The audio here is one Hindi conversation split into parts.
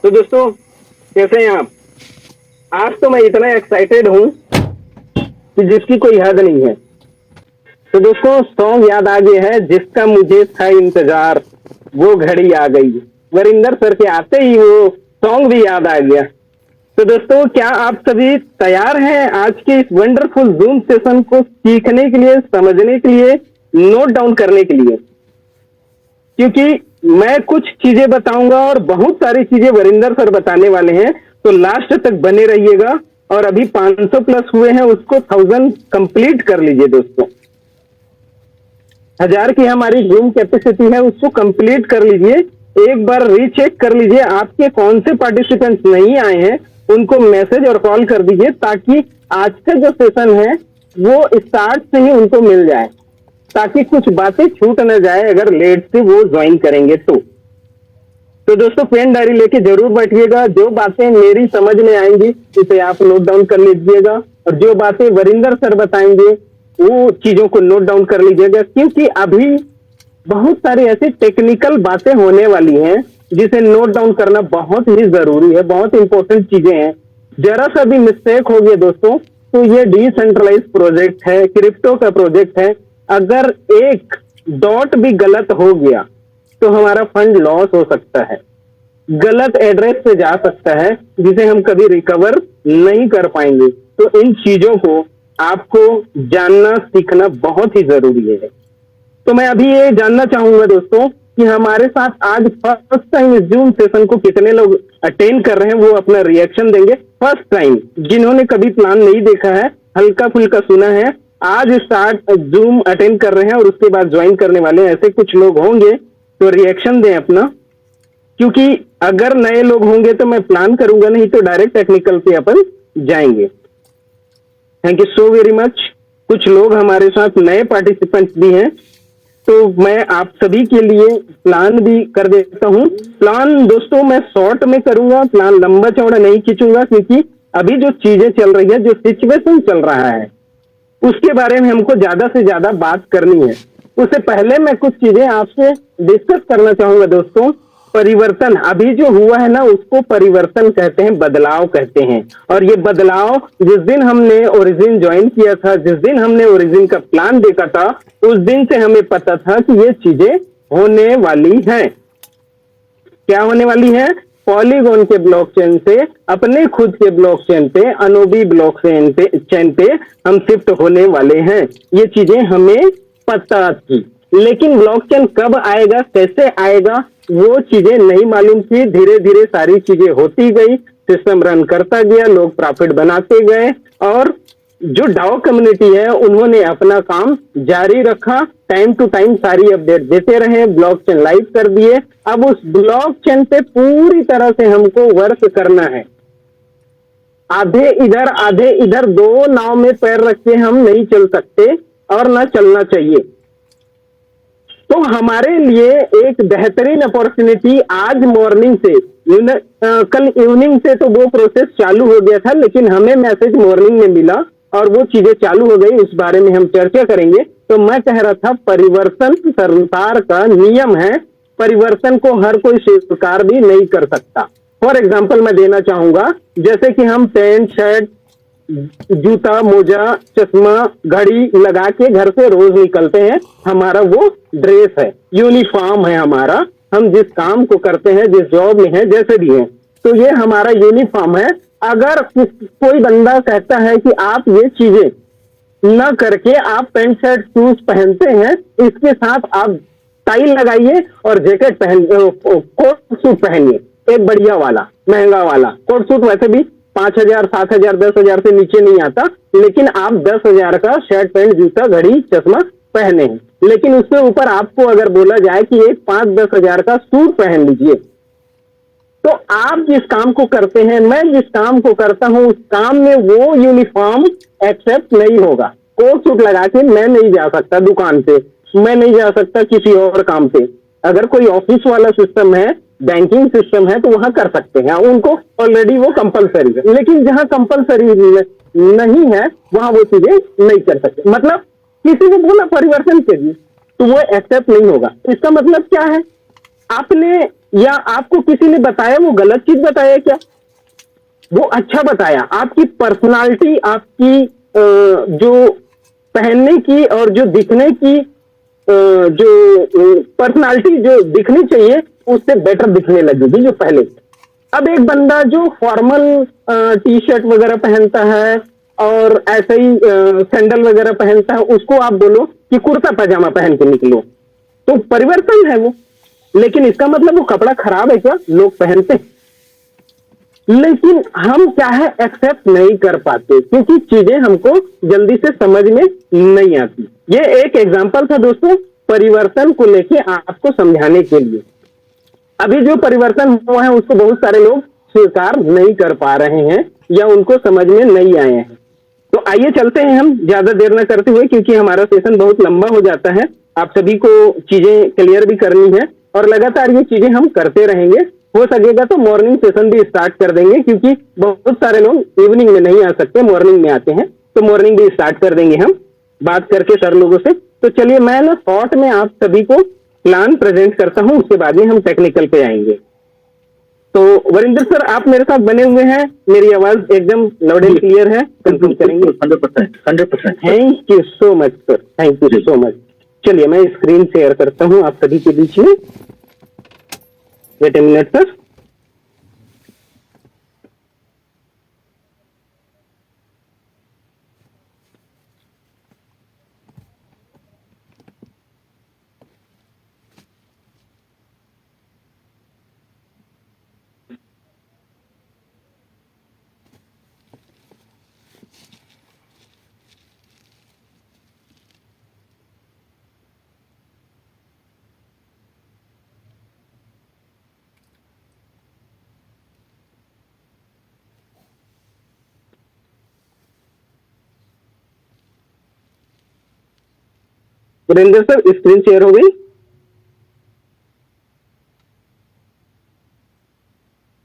तो दोस्तों, कैसे हैं आप? आज तो मैं इतना एक्साइटेड हूं कि जिसकी कोई हद नहीं है। तो दोस्तों, सॉन्ग याद आ गया है जिसका मुझे था इंतजार, वो घड़ी आ गई। वरिंदर सर के आते ही वो सॉन्ग भी याद आ गया। तो दोस्तों, क्या आप सभी तैयार हैं आज के इस वंडरफुल जूम सेशन को सीखने के लिए, समझने के लिए, नोट डाउन करने के लिए? क्योंकि मैं कुछ चीजें बताऊंगा और बहुत सारी चीजें वरिंदर सर बताने वाले हैं। तो लास्ट तक बने रहिएगा। और अभी 500 प्लस हुए हैं, उसको 1000 कंप्लीट कर लीजिए दोस्तों। 1000 की हमारी जूम कैपेसिटी है, उसको कंप्लीट कर लीजिए। एक बार रीचेक कर लीजिए आपके कौन से पार्टिसिपेंट्स नहीं आए हैं, उनको मैसेज और कॉल कर दीजिए ताकि आज का जो सेशन है वो स्टार्ट से ही उनको मिल जाए, ताकि कुछ बातें छूट न जाए अगर लेट से वो ज्वाइन करेंगे तो दोस्तों, पेन डायरी लेके जरूर बैठिएगा। जो बातें मेरी समझ में आएंगी उसे आप नोट डाउन कर लीजिएगा, और जो बातें वरिंदर सर बताएंगे वो चीजों को नोट डाउन कर लीजिएगा। क्योंकि अभी बहुत सारी ऐसी टेक्निकल बातें होने वाली हैं जिसे नोट डाउन करना बहुत ही जरूरी है, बहुत इंपॉर्टेंट चीजें हैं। जरा सा भी मिस्टेक हो गया दोस्तों तो ये डिसेंट्रलाइज प्रोजेक्ट है, क्रिप्टो का प्रोजेक्ट है। अगर एक डॉट भी गलत हो गया तो हमारा फंड लॉस हो सकता है, गलत एड्रेस पे जा सकता है, जिसे हम कभी रिकवर नहीं कर पाएंगे। तो इन चीजों को आपको जानना सीखना बहुत ही जरूरी है। तो मैं अभी ये जानना चाहूंगा दोस्तों कि हमारे साथ आज फर्स्ट टाइम इस जूम सेशन को कितने लोग अटेंड कर रहे हैं, वो अपना रिएक्शन देंगे। फर्स्ट टाइम जिन्होंने कभी प्लान नहीं देखा है, हल्का फुल्का सुना है, आज स्टार्ट जूम अटेंड कर रहे हैं और उसके बाद ज्वाइन करने वाले हैं, ऐसे कुछ लोग होंगे तो रिएक्शन दें अपना। क्योंकि अगर नए लोग होंगे तो मैं प्लान करूंगा, नहीं तो डायरेक्ट टेक्निकल पे अपन जाएंगे। Thank you so very much. कुछ लोग हमारे साथ नए पार्टिसिपेंट्स भी हैं, तो मैं आप सभी के लिए प्लान भी कर देता हूं। प्लान दोस्तों मैं शॉर्ट में करूंगा, प्लान लंबा चौड़ा नहीं खींचूंगा, क्योंकि अभी जो चीजें चल रही है, जो सिचुएशन चल रहा है, उसके बारे में हमको ज्यादा से ज्यादा बात करनी है। उससे पहले मैं कुछ चीजें आपसे डिस्कस करना चाहूंगा दोस्तों। परिवर्तन अभी जो हुआ है ना, उसको परिवर्तन कहते हैं, बदलाव कहते हैं। और ये बदलाव जिस दिन हमने ओरिजिन ज्वाइन किया था, जिस दिन हमने ओरिजिन का प्लान देखा था, उस दिन से हमें पता था कि ये चीजें होने वाली हैं। क्या होने वाली है? पॉलीगॉन के ब्लॉकचेन से अपने खुद के ब्लॉकचेन पे, अनोबी ब्लॉकचेन पे हम शिफ्ट होने वाले हैं। ये चीजें हमें पता थी, लेकिन ब्लॉकचेन कब आएगा, कैसे आएगा, वो चीजें नहीं मालूम थी। धीरे धीरे सारी चीजें होती गई, सिस्टम रन करता गया, लोग प्रॉफिट बनाते गए, और जो डाओ कम्युनिटी है उन्होंने अपना काम जारी रखा। टाइम टू टाइम सारी अपडेट देते रहे, ब्लॉकचेन लाइव कर दिए। अब उस ब्लॉकचेन पे पूरी तरह से हमको वर्क करना है। आधे इधर दो नाव में पैर रख के हम नहीं चल सकते, और ना चलना चाहिए। तो हमारे लिए एक बेहतरीन अपॉर्चुनिटी आज मॉर्निंग से, कल इवनिंग से तो वो प्रोसेस चालू हो गया था, लेकिन हमें मैसेज मॉर्निंग में मिला और वो चीजें चालू हो गई। उस बारे में हम चर्चा करेंगे। तो मैं कह रहा था, परिवर्तन संसार का नियम है, परिवर्तन को हर कोई स्वीकार भी नहीं कर सकता। फॉर एग्जाम्पल मैं देना चाहूंगा, जैसे कि हम पैंट शर्ट, जूता, मोजा, चश्मा, घड़ी लगा के घर से रोज निकलते हैं, हमारा वो ड्रेस है, यूनिफॉर्म है हमारा। हम जिस काम को करते हैं, जिस जॉब में है, जैसे भी है, तो ये हमारा यूनिफॉर्म है। अगर कोई बंदा कहता है कि आप ये चीजें न करके आप पैंट शर्ट शूज पहनते हैं, इसके साथ आप टाई लगाइए और जैकेट पहन, कोट सूट पहनिए, एक बढ़िया वाला, महंगा वाला कोट सूट। वैसे भी 5000, 7000, 10,000 से नीचे नहीं आता, लेकिन आप 10,000 का शर्ट, पैंट, जूता, घड़ी, चश्मा पहने हैं। लेकिन उसके ऊपर आपको अगर बोला जाए कि एक 5-10 हजार का सूट पहन लीजिए, तो आप जिस काम को करते हैं, मैं जिस काम को करता हूं, उस काम में वो यूनिफॉर्म एक्सेप्ट नहीं होगा। कोट सूट लगा के मैं नहीं जा सकता दुकान पे, मैं नहीं जा सकता किसी और काम पे। अगर कोई ऑफिस वाला सिस्टम है, बैंकिंग सिस्टम है, तो वहां कर सकते हैं, उनको ऑलरेडी वो कंपलसरी है। लेकिन जहां कंपलसरी नहीं है, वहां वो चीजें नहीं कर सकते। मतलब किसी को बोला परिवर्तन के लिए, तो वो एक्सेप्ट नहीं होगा। इसका मतलब क्या है? आपने या आपको किसी ने बताया वो गलत चीज बताया क्या? वो अच्छा बताया। आपकी पर्सनालिटी, आपकी जो पहनने की और जो दिखने की जो पर्सनालिटी जो दिखनी चाहिए उससे बेटर दिखने लगेगी जो पहले। अब एक बंदा जो फॉर्मल टी शर्ट वगैरह पहनता है और ऐसे ही सैंडल वगैरह पहनता है, उसको आप बोलो कि कुर्ता पजामा पहन के निकलो, तो परिवर्तन है वो। लेकिन इसका मतलब वो कपड़ा खराब है क्या? लोग पहनते हैं, लेकिन हम क्या है एक्सेप्ट नहीं कर पाते क्योंकि चीजें हमको जल्दी से समझ में नहीं आती। ये एक एग्जांपल था दोस्तों परिवर्तन को लेके आपको समझाने के लिए। अभी जो परिवर्तन हुआ है उसको बहुत सारे लोग स्वीकार नहीं कर पा रहे हैं या उनको समझ में नहीं आए हैं। तो आइए चलते हैं हम ज्यादा देर न करते हुए, क्योंकि हमारा सेशन बहुत लंबा हो जाता है। आप सभी को चीजें क्लियर भी करनी है और लगातार ये चीजें हम करते रहेंगे। हो सकेगा तो मॉर्निंग सेशन भी स्टार्ट कर देंगे, क्योंकि बहुत सारे लोग इवनिंग में नहीं आ सकते, मॉर्निंग में आते हैं, तो मॉर्निंग भी स्टार्ट कर देंगे हम बात करके सर लोगों से। तो चलिए मैं ना शॉर्ट में आप सभी को प्लान प्रेजेंट करता हूं, उसके बाद में हम टेक्निकल पे आएंगे। तो वरिंदर सर आप मेरे साथ बने हुए हैं, मेरी आवाज एकदम लाउड एंड क्लियर है? कंफर्म करेंगे? 100%। Thank you so much sir, thank you so much. चलिए मैं स्क्रीन शेयर करता हूं आप सभी के बीच में। Wait a minute sir. Virendra sir screen share हो गई?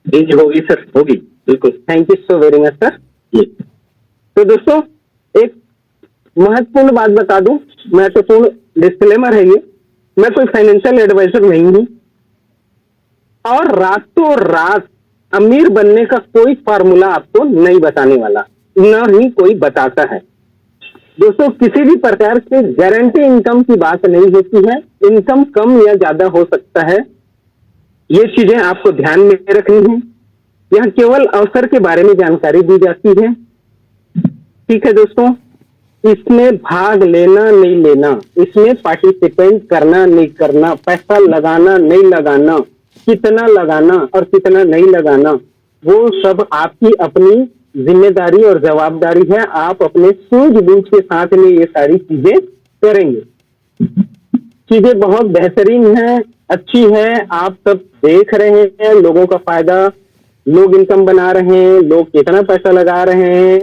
जी होगी सर, होगी बिल्कुल। Thank you so very much sir. तो दोस्तों एक महत्वपूर्ण बात बता दूं, महत्वपूर्ण डिस्क्लेमर है ये, मैं कोई फाइनेंशियल एडवाइजर नहीं हूं और रातों रात अमीर बनने का कोई फार्मूला आपको नहीं बताने वाला, न ही कोई बताता है। दोस्तों किसी भी प्रकार से गारंटी इनकम की बात नहीं होती है, इनकम कम या ज्यादा हो सकता है, ये चीजें आपको ध्यान में रखनी है। यह केवल अवसर के बारे में जानकारी दी जाती है, ठीक है दोस्तों। इसमें भाग लेना नहीं लेना, इसमें पार्टिसिपेंट करना नहीं करना, पैसा लगाना नहीं लगाना, कितना लगाना और कितना नहीं लगाना, वो सब आपकी अपनी जिम्मेदारी और जवाबदारी है। आप अपने सूझबूझ के साथ में ये सारी चीजें करेंगे। चीजें बहुत बेहतरीन है, अच्छी है, आप सब देख रहे हैं लोगों का फायदा, लोग इनकम बना रहे हैं, लोग कितना पैसा लगा रहे हैं,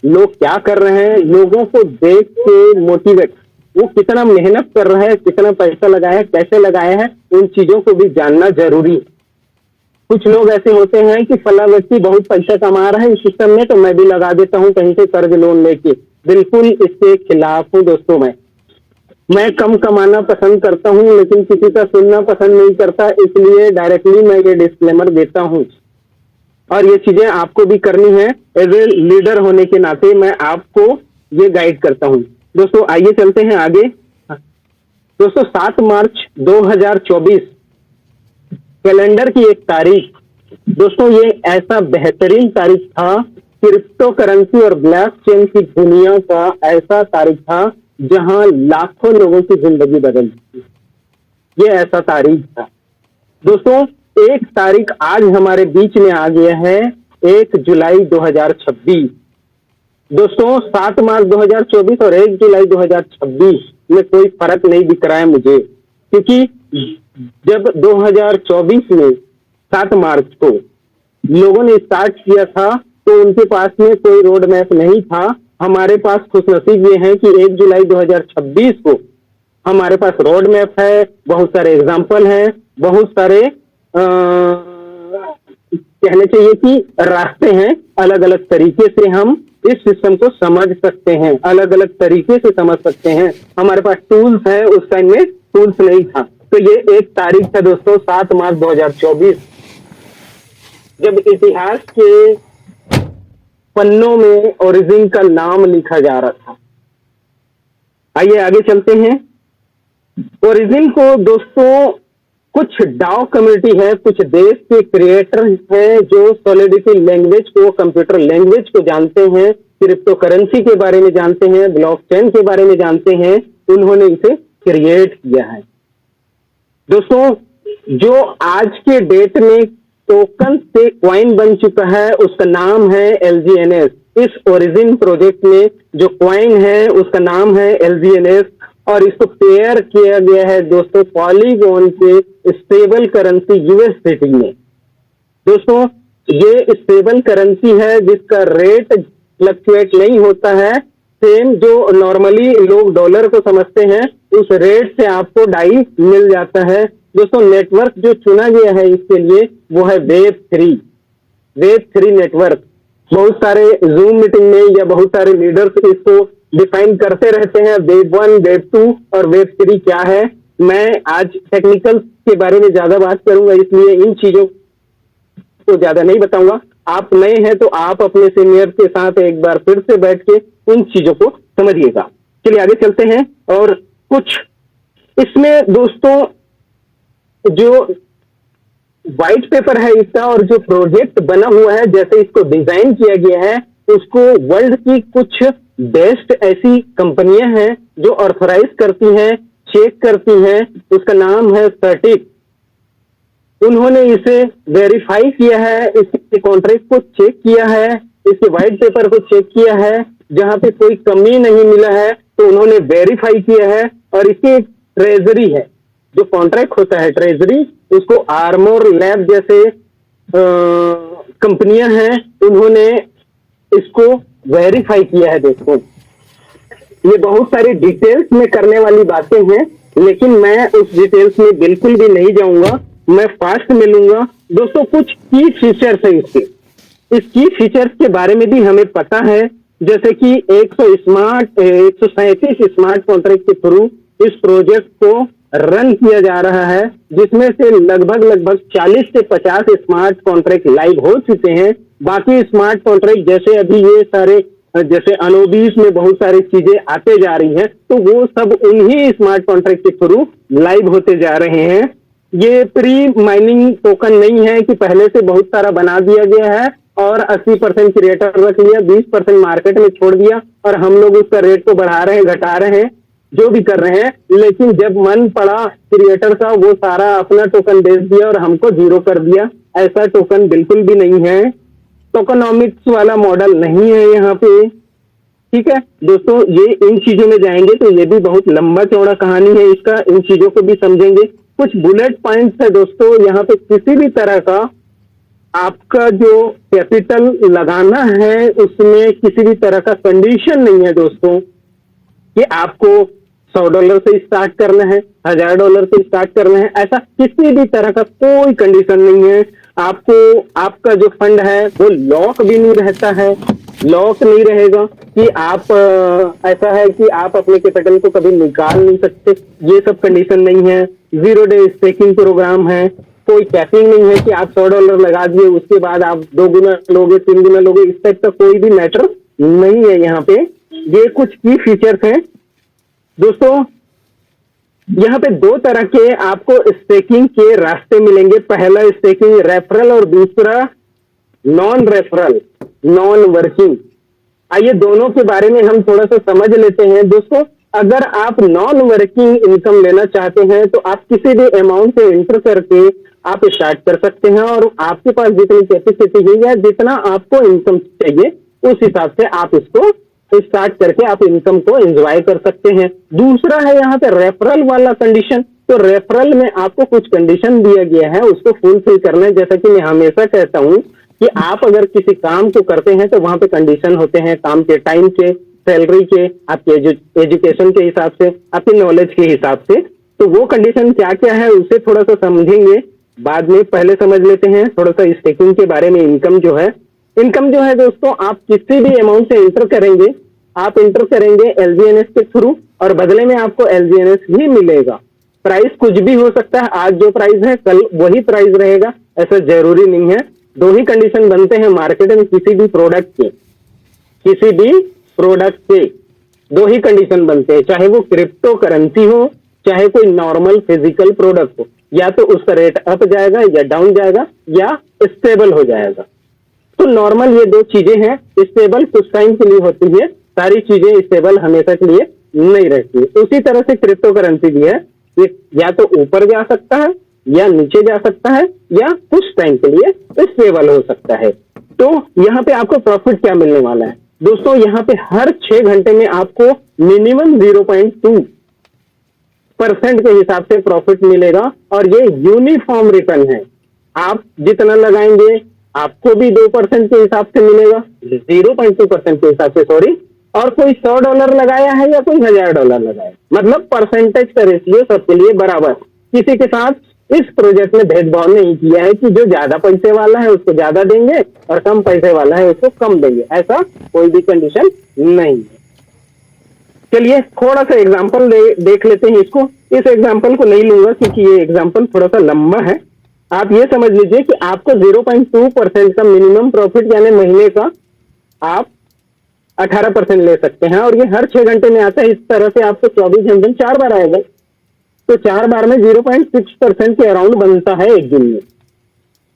लोग क्या कर रहे हैं, लोगों को देख के मोटिवेट, वो कितना मेहनत कर रहा है, कितना पैसा लगाया है, कैसे लगाया है, उन चीजों को भी जानना जरूरी है। कुछ लोग ऐसे होते हैं कि फला व्यक्ति बहुत पैसा कमा रहा है इस सिस्टम में, तो मैं भी लगा देता हूं कहीं से कर्ज लोन लेके। बिल्कुल इसके खिलाफ हूं दोस्तों। मैं कम कमाना पसंद करता हूं, लेकिन किसी का सुनना पसंद नहीं करता, इसलिए डायरेक्टली मैं ये डिस्क्लेमर देता हूं और ये चीजें आपको भी करनी है। एज ए लीडर होने के नाते मैं आपको ये गाइड करता हूं। दोस्तों आइए चलते हैं आगे। दोस्तों 7 मार्च 2024 कैलेंडर की एक तारीख, दोस्तों ये ऐसा बेहतरीन तारीख था, क्रिप्टो करेंसी और ब्लॉकचेन की दुनिया का ऐसा तारीख था जहां लाखों लोगों की जिंदगी बदल गई। ये ऐसा तारीख था दोस्तों। एक तारीख आज हमारे बीच में आ गया है, 1 जुलाई 2026। दोस्तों 7 मार्च 2024 और 1 जुलाई 2026 में कोई फर्क नहीं दिख रहा है मुझे, क्योंकि जब 2024 में 7 मार्च को लोगों ने स्टार्ट किया था तो उनके पास में कोई रोड मैप नहीं था। हमारे पास खुशनसीब ये है कि 1 जुलाई 2026 को हमारे पास रोड मैप है, बहुत सारे एग्जाम्पल हैं, बहुत सारे कहने चाहिए कि रास्ते हैं। अलग अलग तरीके से हम इस सिस्टम को समझ सकते हैं, अलग अलग तरीके से समझ सकते हैं। हमारे पास टूल्स है, उस टाइम में टूल्स नहीं था। तो ये एक तारीख था दोस्तों 7 मार्च 2024, जब इतिहास के पन्नों में ओरिजिन का नाम लिखा जा रहा था। आइए आगे चलते हैं। ओरिजिन को दोस्तों कुछ डाओ कम्युनिटी है, कुछ देश के क्रिएटर हैं जो सॉलिडिटी लैंग्वेज को, कंप्यूटर लैंग्वेज को जानते हैं, क्रिप्टो करेंसी के बारे में जानते हैं, ब्लॉकचेन के बारे में जानते हैं, उन्होंने इसे क्रिएट किया है। दोस्तों जो आज के डेट में टोकन से क्वाइन बन चुका है उसका नाम है LGNS। इस ओरिजिन प्रोजेक्ट में जो क्वाइन है उसका नाम है LGNS और इसको पेयर किया गया है दोस्तों पॉलीगॉन के स्टेबल करेंसी USDT में। दोस्तों ये स्टेबल करेंसी है जिसका रेट फ्लक्चुएट नहीं होता है, सेम जो नॉर्मली लोग डॉलर को समझते हैं उस रेट से आपको डाई मिल जाता है। दोस्तों नेटवर्क जो चुना गया है इसके लिए वो है वेब3 नेटवर्क। बहुत सारे जूम मीटिंग में या बहुत सारे लीडर्स इसको डिफाइन करते रहते हैं, वेब 1, वेब 2 और वेब 3 क्या है। मैं आज टेक्निकल के बारे में ज्यादा बात करूंगा, इसलिए इन चीजों को ज्यादा नहीं बताऊंगा। आप नए हैं तो आप अपने सीनियर के साथ एक बार फिर से बैठ के इन चीजों को समझिएगा। चलिए आगे चलते हैं। और कुछ इसमें दोस्तों जो व्हाइट पेपर है इसका और जो प्रोजेक्ट बना हुआ है, जैसे इसको डिजाइन किया गया है, उसको वर्ल्ड की कुछ बेस्ट ऐसी कंपनियां हैं जो ऑथराइज करती हैं, चेक करती हैं। उसका नाम है सर्टिक। उन्होंने इसे वेरीफाई किया है, इसके कॉन्ट्रैक्ट को चेक किया है, इसके व्हाइट पेपर को चेक किया है, जहां पे कोई कमी नहीं मिला है तो उन्होंने वेरीफाई किया है। और इसकी एक ट्रेजरी है, जो कॉन्ट्रैक्ट होता है ट्रेजरी, उसको आर्मोर लैब जैसे कंपनियां हैं उन्होंने इसको वेरीफाई किया है। दोस्तों ये बहुत सारी डिटेल्स में करने वाली बातें हैं, लेकिन मैं उस डिटेल्स में बिल्कुल भी नहीं जाऊंगा, मैं फास्ट मिलूंगा। दोस्तों कुछ की फीचर्स है इसके, इस की फीचर्स के बारे में भी हमें पता है, जैसे कि 137 स्मार्ट कॉन्ट्रैक्ट के थ्रू इस प्रोजेक्ट को रन किया जा रहा है, जिसमें से लगभग 40 से 50 स्मार्ट कॉन्ट्रैक्ट लाइव हो चुके हैं। बाकी स्मार्ट कॉन्ट्रैक्ट जैसे अभी ये सारे जैसे अनोबीस में बहुत सारी चीजें आते जा रही हैं, तो वो सब उन्हीं स्मार्ट कॉन्ट्रैक्ट के थ्रू लाइव होते जा रहे हैं। ये प्री माइनिंग टोकन नहीं है कि पहले से बहुत सारा बना दिया गया है और 80% क्रिएटर रख लिया, 20% मार्केट में छोड़ दिया और हम लोग उसका रेट को बढ़ा रहे हैं, घटा रहे हैं, जो भी कर रहे हैं। लेकिन जब मन पड़ा क्रिएटर का, वो सारा अपना टोकन बेच दिया और हमको जीरो कर दिया। ऐसा टोकन बिल्कुल भी नहीं है, टोकनॉमिक्स वाला मॉडल नहीं है यहाँ पे। ठीक है दोस्तों, ये इन चीजों में जाएंगे तो ये भी बहुत लंबा चौड़ा कहानी है इसका, इन चीजों को भी समझेंगे। कुछ बुलेट पॉइंट्स है दोस्तों, यहाँ पे किसी भी तरह का आपका जो कैपिटल लगाना है उसमें किसी भी तरह का कंडीशन नहीं है दोस्तों, कि आपको $100 से स्टार्ट करना है, $1000 से स्टार्ट करना है, ऐसा किसी भी तरह का कोई कंडीशन नहीं है। आपको आपका जो फंड है वो लॉक भी नहीं रहता है, लॉक नहीं रहेगा कि आप ऐसा है कि आप अपने कैपिटल को कभी निकाल नहीं सकते, ये सब कंडीशन नहीं है। 0 डे स्टेकिंग प्रोग्राम है, कोई कैपिंग नहीं है कि आप $100 लगा दिए उसके बाद आप 2 गुना लोगे, 3 गुना लोगे, इस टाइप का कोई भी मैटर नहीं है यहाँ पे। ये कुछ की फीचर्स हैं दोस्तों। यहाँ पे 2 तरह के आपको स्टेकिंग के रास्ते मिलेंगे, पहला स्टेकिंग रेफरल और दूसरा नॉन रेफरल, नॉन वर्किंग। आइए दोनों के बारे में हम थोड़ा सा समझ लेते हैं दोस्तों। अगर आप नॉन वर्किंग इनकम लेना चाहते हैं तो आप किसी भी अमाउंट से एंटर करके आप स्टार्ट कर सकते हैं और आपके पास जितनी कैपेसिटी है या जितना आपको इनकम चाहिए उस हिसाब से आप इसको स्टार्ट करके आप इनकम को एंजॉय कर सकते हैं। दूसरा है यहाँ पे रेफरल वाला कंडीशन। तो रेफरल में आपको कुछ कंडीशन दिया गया है, उसको फुलफिल करना है। जैसा कि मैं हमेशा कहता हूँ कि आप अगर किसी काम को करते हैं तो वहां पे कंडीशन होते हैं, काम के टाइम के, सैलरी के, आपके एजुकेशन के हिसाब से, आपकी नॉलेज के हिसाब से। तो वो कंडीशन क्या क्या है उसे थोड़ा सा समझेंगे बाद में, पहले समझ लेते हैं थोड़ा सा स्टेकिंग के बारे में। इनकम जो है दोस्तों, आप किसी भी अमाउंट से एंटर करेंगे, आप एंटर करेंगे LGNS के थ्रू और बदले में आपको LGNS ही मिलेगा। प्राइस कुछ भी हो सकता है, आज जो प्राइस है कल वही प्राइस रहेगा, ऐसा जरूरी नहीं है। दो ही कंडीशन बनते हैं मार्केट में किसी भी प्रोडक्ट के, किसी भी प्रोडक्ट के दो ही कंडीशन बनते हैं, चाहे वो क्रिप्टो करेंसी हो, चाहे कोई नॉर्मल फिजिकल प्रोडक्ट हो, या तो उसका रेट अप जाएगा या डाउन जाएगा या स्टेबल हो जाएगा। तो नॉर्मल ये दो चीजें हैं, स्टेबल कुछ टाइम के लिए होती है, सारी चीजें स्टेबल हमेशा के लिए नहीं रहती। उसी तरह से क्रिप्टो करेंसी भी है, ये या तो ऊपर जा सकता है या नीचे जा सकता है या कुछ टाइम के लिए स्टेबल हो सकता है। तो यहाँ पे आपको प्रॉफिट क्या मिलने वाला है दोस्तों, यहाँ पे हर 6 घंटे में आपको मिनिमम 0.2% के हिसाब से प्रॉफिट मिलेगा, और ये यूनिफॉर्म रिटर्न है। आप जितना लगाएंगे आपको भी 2% के हिसाब से मिलेगा, 0.2% के हिसाब से, सॉरी। और कोई $100 लगाया है या कोई $1000 लगाया, मतलब परसेंटेज का रेशियो सबके लिए बराबर। किसी के साथ इस प्रोजेक्ट में भेदभाव नहीं किया है कि जो ज्यादा पैसे वाला है उसको ज्यादा देंगे और कम पैसे वाला है उसको कम देंगे, ऐसा कोई भी कंडीशन नहीं है। चलिए थोड़ा सा एग्जांपल देख लेते हैं इसको। इस एग्जांपल को नहीं लूंगा क्योंकि ये एग्जांपल थोड़ा सा लंबा है। आप ये समझ लीजिए कि आपको 0.2% का मिनिमम प्रॉफिट यानी महीने का आप 18% ले सकते हैं, और ये हर 6 घंटे में आता है। इस तरह से आपको 24 घंटे में 4 बार आएगा, तो 4 बार में 0.6% के अराउंड बनता है एक दिन में।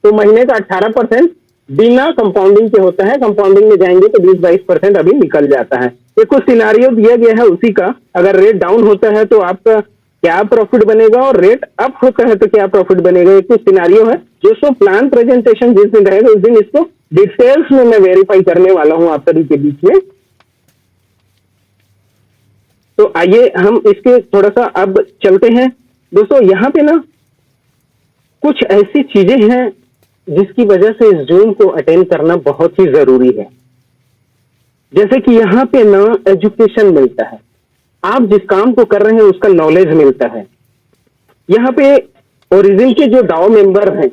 तो महीने का 18% बिना कंपाउंडिंग के होता है, कंपाउंडिंग में जाएंगे तो 20-22% अभी निकल जाता है। ये कुछ सिनारियो दिया गया है उसी का, अगर रेट डाउन होता है तो आपका क्या प्रॉफिट बनेगा और रेट अप होता है तो क्या प्रॉफिट बनेगा, ये कुछ सिनारियो है। जो प्लान प्रेजेंटेशन जिस दिन रहेगा उस दिन इसको डिटेल्स में मैं वेरीफाई करने वाला हूं आप सभी के बीच में। तो आइए हम इसके थोड़ा सा अब चलते हैं दोस्तों। यहाँ पे ना कुछ ऐसी चीजें हैं जिसकी वजह से इस जूम को अटेंड करना बहुत ही जरूरी है। जैसे कि यहाँ पे ना एजुकेशन मिलता है, आप जिस काम को कर रहे हैं उसका नॉलेज मिलता है। यहाँ पे ओरिजिन के जो डाओ मेंबर हैं,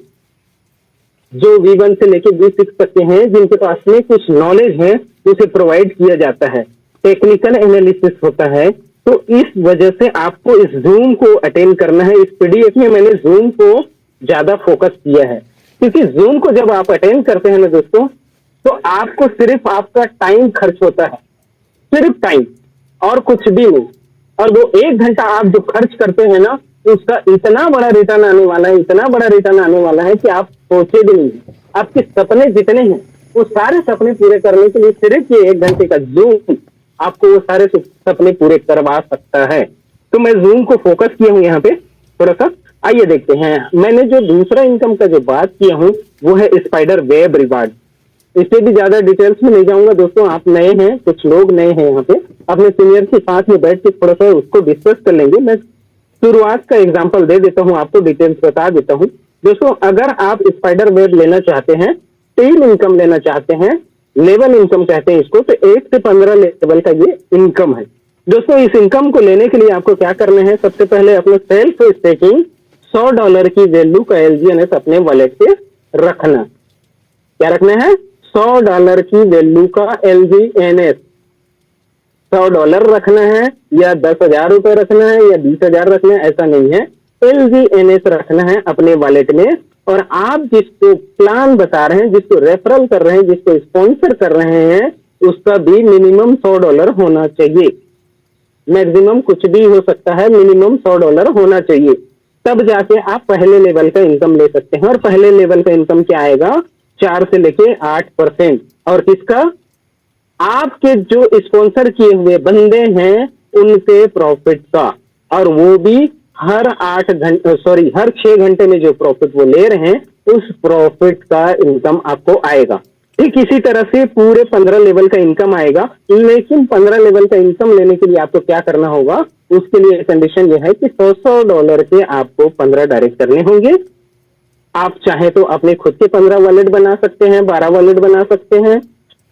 जो V1 से लेके V6 तक के हैं, जिनके पास में कुछ नॉलेज है उसे प्रोवाइड किया जाता है, टेक्निकल एनालिसिस होता है। तो इस वजह से आपको इस जूम को अटेंड करना है। इस पीडीएफ में मैंने जूम को ज्यादा फोकस किया है, क्योंकि जूम को जब आप अटेंड करते हैं ना दोस्तों, तो आपको सिर्फ आपका टाइम खर्च होता है, सिर्फ टाइम और कुछ भी नहीं। और वो 1 घंटा आप जो खर्च करते हैं ना, उसका इतना बड़ा रिटर्न आने वाला है, इतना बड़ा रिटर्न आने वाला है कि आप सोचे भी नहीं। आपके सपने जितने हैं वो सारे सपने पूरे करने के लिए सिर्फ ये 1 घंटे का जूम आपको वो सारे सपने पूरे करवा सकता है। तो मैं जूम को फोकस किया हूं यहाँ पे थोड़ा सा। आइए देखते हैं, मैंने जो दूसरा इनकम का जो बात किया हूं वो है स्पाइडर वेब रिवार्ड। इससे भी ज्यादा डिटेल्स में नहीं जाऊंगा दोस्तों, आप नए हैं, कुछ लोग नए हैं यहाँ पे, अपने सीनियर के साथ में बैठ के थोड़ा सा उसको डिस्कस कर लेंगे। मैं शुरुआत का एग्जांपल दे देता हूँ, आपको डिटेल्स बता देता हूँ दोस्तों। अगर आप स्पाइडर वेब लेना चाहते हैं, 3 इनकम लेना चाहते हैं, लेवल इनकम कहते हैं इसको, तो 1 से 15 लेवल का ये इनकम है दोस्तों। इस इनकम को लेने के लिए आपको क्या करना है, सबसे पहले अपने सेल्फ स्टेकिंग $100 की वैल्यू का LGNS अपने वॉलेट पे रखना। क्या रखना है, $100 की वैल्यू का LGNS $100 रखना है, या 10,000 रुपए रखना है, या 20,000 रखना है, ऐसा नहीं है। LGNS रखना है अपने वॉलेट में। और आप जिसको प्लान बता रहे हैं, जिसको रेफरल कर रहे हैं, जिसको स्पॉन्सर कर रहे हैं, उसका भी मिनिमम $100 होना चाहिए। मैक्सिमम कुछ भी हो सकता है, मिनिमम $100 होना चाहिए, तब जाके आप पहले लेवल का इनकम ले सकते हैं। और पहले लेवल का इनकम क्या आएगा, 4 से लेके 8%। और किसका, आपके जो स्पॉन्सर किए हुए बंदे हैं उनके प्रॉफिट का। और वो भी हर 6 घंटे में जो प्रॉफिट वो ले रहे हैं उस प्रॉफिट का इनकम आपको आएगा। ठीक इसी तरह से पूरे 15 लेवल का इनकम आएगा। लेकिन 15 लेवल का इनकम लेने के लिए आपको क्या करना होगा, उसके लिए कंडीशन यह है कि $100 के आपको 15 डायरेक्ट करने होंगे। आप चाहे तो अपने खुद के 15 वॉलेट बना सकते हैं, 12 वॉलेट बना सकते हैं,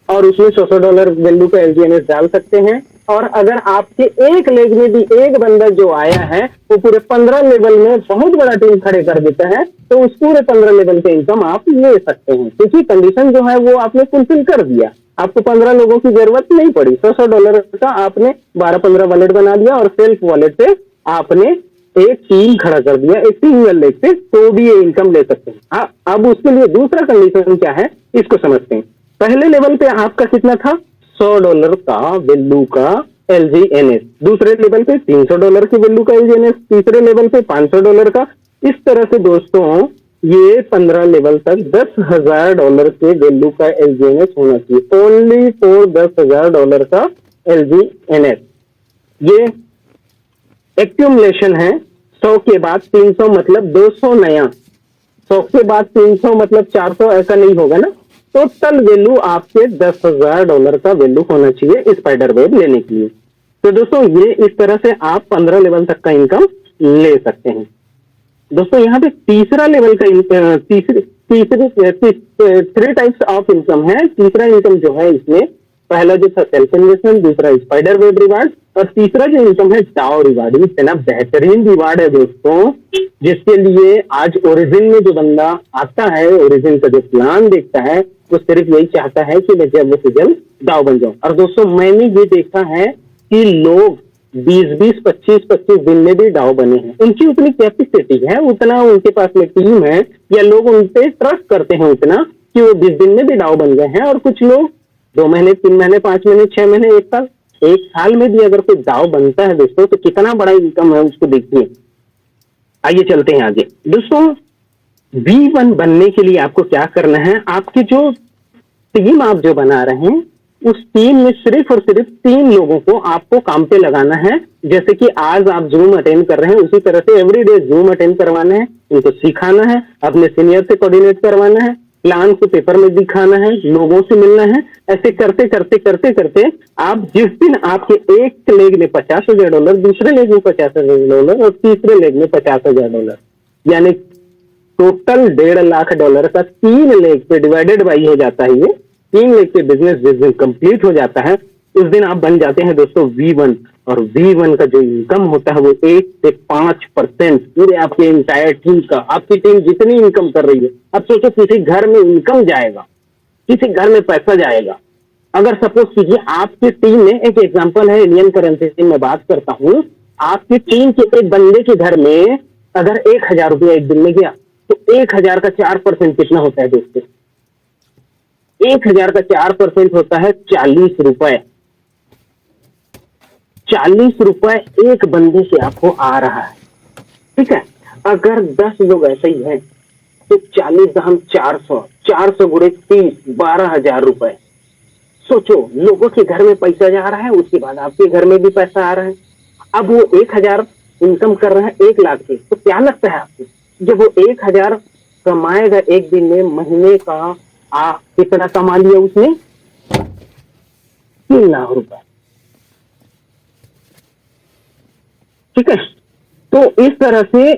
और उसमें $100 वैल्यू का LGNS डाल सकते हैं। और अगर आपके एक लेग में भी एक बंदा जो आया है वो पूरे 15 लेवल में बहुत बड़ा टीम खड़े कर देता है, तो उस पूरे 15 लेवल के इनकम आप ले सकते हैं, क्योंकि कंडीशन जो है वो आपने फुलफिल कर दिया। आपको 15 लोगों की जरूरत नहीं पड़ी, $100 का आपने 12-15 वॉलेट बना दिया और सेल्फ वॉलेट से आपने एक टीम खड़ा कर दिया एक सिंगल लेग से, तो भी ये इनकम ले सकते हैं। अब उसके लिए दूसरा कंडीशन क्या है इसको समझते हैं। पहले लेवल पे आपका कितना था, $100 का वैल्यू का LGNS, दूसरे लेवल पे $300 की वैल्यू का LGNS, तीसरे लेवल पे $500 का। इस तरह से दोस्तों ये 15 लेवल तक $10,000 के वैल्यू का LGNS होना चाहिए, ओनली फॉर $10,000 का LGNS। ये एक्यूमुलेशन है, 100 के बाद 300 मतलब 200 नया, 100 के बाद 300 मतलब 400, ऐसा नहीं होगा ना। टोटल वैल्यू आपके $10,000 का वैल्यू होना चाहिए स्पाइडर वेब लेने के लिए। तो दोस्तों ये इस तरह से आप 15 लेवल तक का इनकम ले सकते हैं। दोस्तों यहाँ पे तीसरा लेवल का थ्री टाइप्स ऑफ इनकम है। तीसरा इनकम जो है इसमें पहला जो था सेल्फ इन्वेस्टमेंट, दूसरा स्पाइडर वेब रिवार्ड, और तीसरा जो इनकम है डाओ रिवार्ड। इतना बेहतरीन रिवार्ड है दोस्तों, जिसके लिए आज ओरिजिन में जो बंदा आता है, ओरिजिन का जो प्लान देखता है, वो सिर्फ यही चाहता है कि मैं जल्द से जल्द डाओ बन जाऊं। और दोस्तों मैंने ये देखा है कि लोग 20-20, 25-25 दिन में भी डाओ बने हैं। उनकी उतनी कैपेसिटी है, उतना उनके पास में टीम है, या लोग उन पे ट्रस्ट करते हैं उतना कि वो 20 दिन में भी डाओ बन गए हैं। और कुछ लोग 2 महीने, 3 महीने, 5 महीने, 6 महीने, 1 साल में भी अगर कोई डाओ बनता है दोस्तों, तो कितना बड़ा इनकम है उसको देखिए। आइए चलते हैं आगे। दोस्तों V1 बनने के लिए आपको क्या करना है, आपकी जो टीम आप जो बना रहे हैं उस टीम में सिर्फ और सिर्फ 3 लोगों को आपको काम पे लगाना है। जैसे कि आज आप जूम अटेंड कर रहे हैं, उसी तरह से एवरीडे जूम अटेंड करवाना है, उनको सिखाना है, अपने सीनियर से कोऑर्डिनेट करवाना है, प्लान को पेपर में दिखाना है, लोगों से मिलना है। ऐसे करते करते करते करते आप जिस दिन आपके एक लेग में $50,000, दूसरे लेग में $50,000 और तीसरे लेग में $50,000, यानी टोटल $1.5 लाख का 3 लेग पे डिवाइडेड बाई हो जाता है। ये 3 लेग पे बिजनेस जिस दिन कंप्लीट हो जाता है उस दिन आप बन जाते हैं दोस्तों V1। और V1 का जो इनकम होता है वो 1 से 5% पूरे आपके इंटायर टीम का, आपकी टीम जितनी इनकम कर रही है। अब सोचो किसी घर में इनकम जाएगा, किसी घर में पैसा जाएगा। अगर सपोज कीजिए आपकी टीम में, एक एग्जांपल है इंडियन करेंसी की मैं बात करता हूं, आपकी टीम के एक बंदे के घर में अगर 1,000 रुपया एक दिन में गया, तो 1,000 का 4% कितना होता है दोस्तों? 1,000 का 4% होता है 40 रुपए। 40 रुपए एक बंदे से आपको आ रहा है, ठीक है। अगर 10 लोग ऐसे ही हैं तो 40 दहम 400, 400 गुणे 30, 12,000 रुपए। सोचो लोगों के घर में पैसा जा रहा है, उसके बाद आपके घर में भी पैसा आ रहा है। अब वो 1,000 इनकम कर रहा है 1 लाख से, तो क्या लगता है आपको जब वो 1,000 कमाएगा एक दिन में, महीने का कितना कमा लिया उसने? 3 लाख रुपए, ठीक है। तो इस तरह से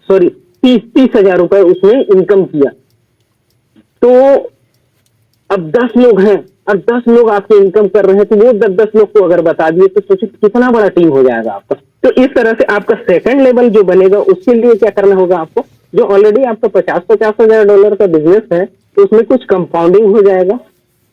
30,000 रुपए उसने इनकम किया। तो अब 10 लोग हैं और 10 लोग आपके इनकम कर रहे हैं, तो वो 10 लोग को अगर बता दिए तो सोचिए कितना बड़ा टीम हो जाएगा आपका। तो इस तरह से आपका सेकंड लेवल जो बनेगा उसके लिए क्या करना होगा आपको, जो ऑलरेडी आपका $50,000 का बिजनेस है तो उसमें कुछ कंपाउंडिंग हो जाएगा।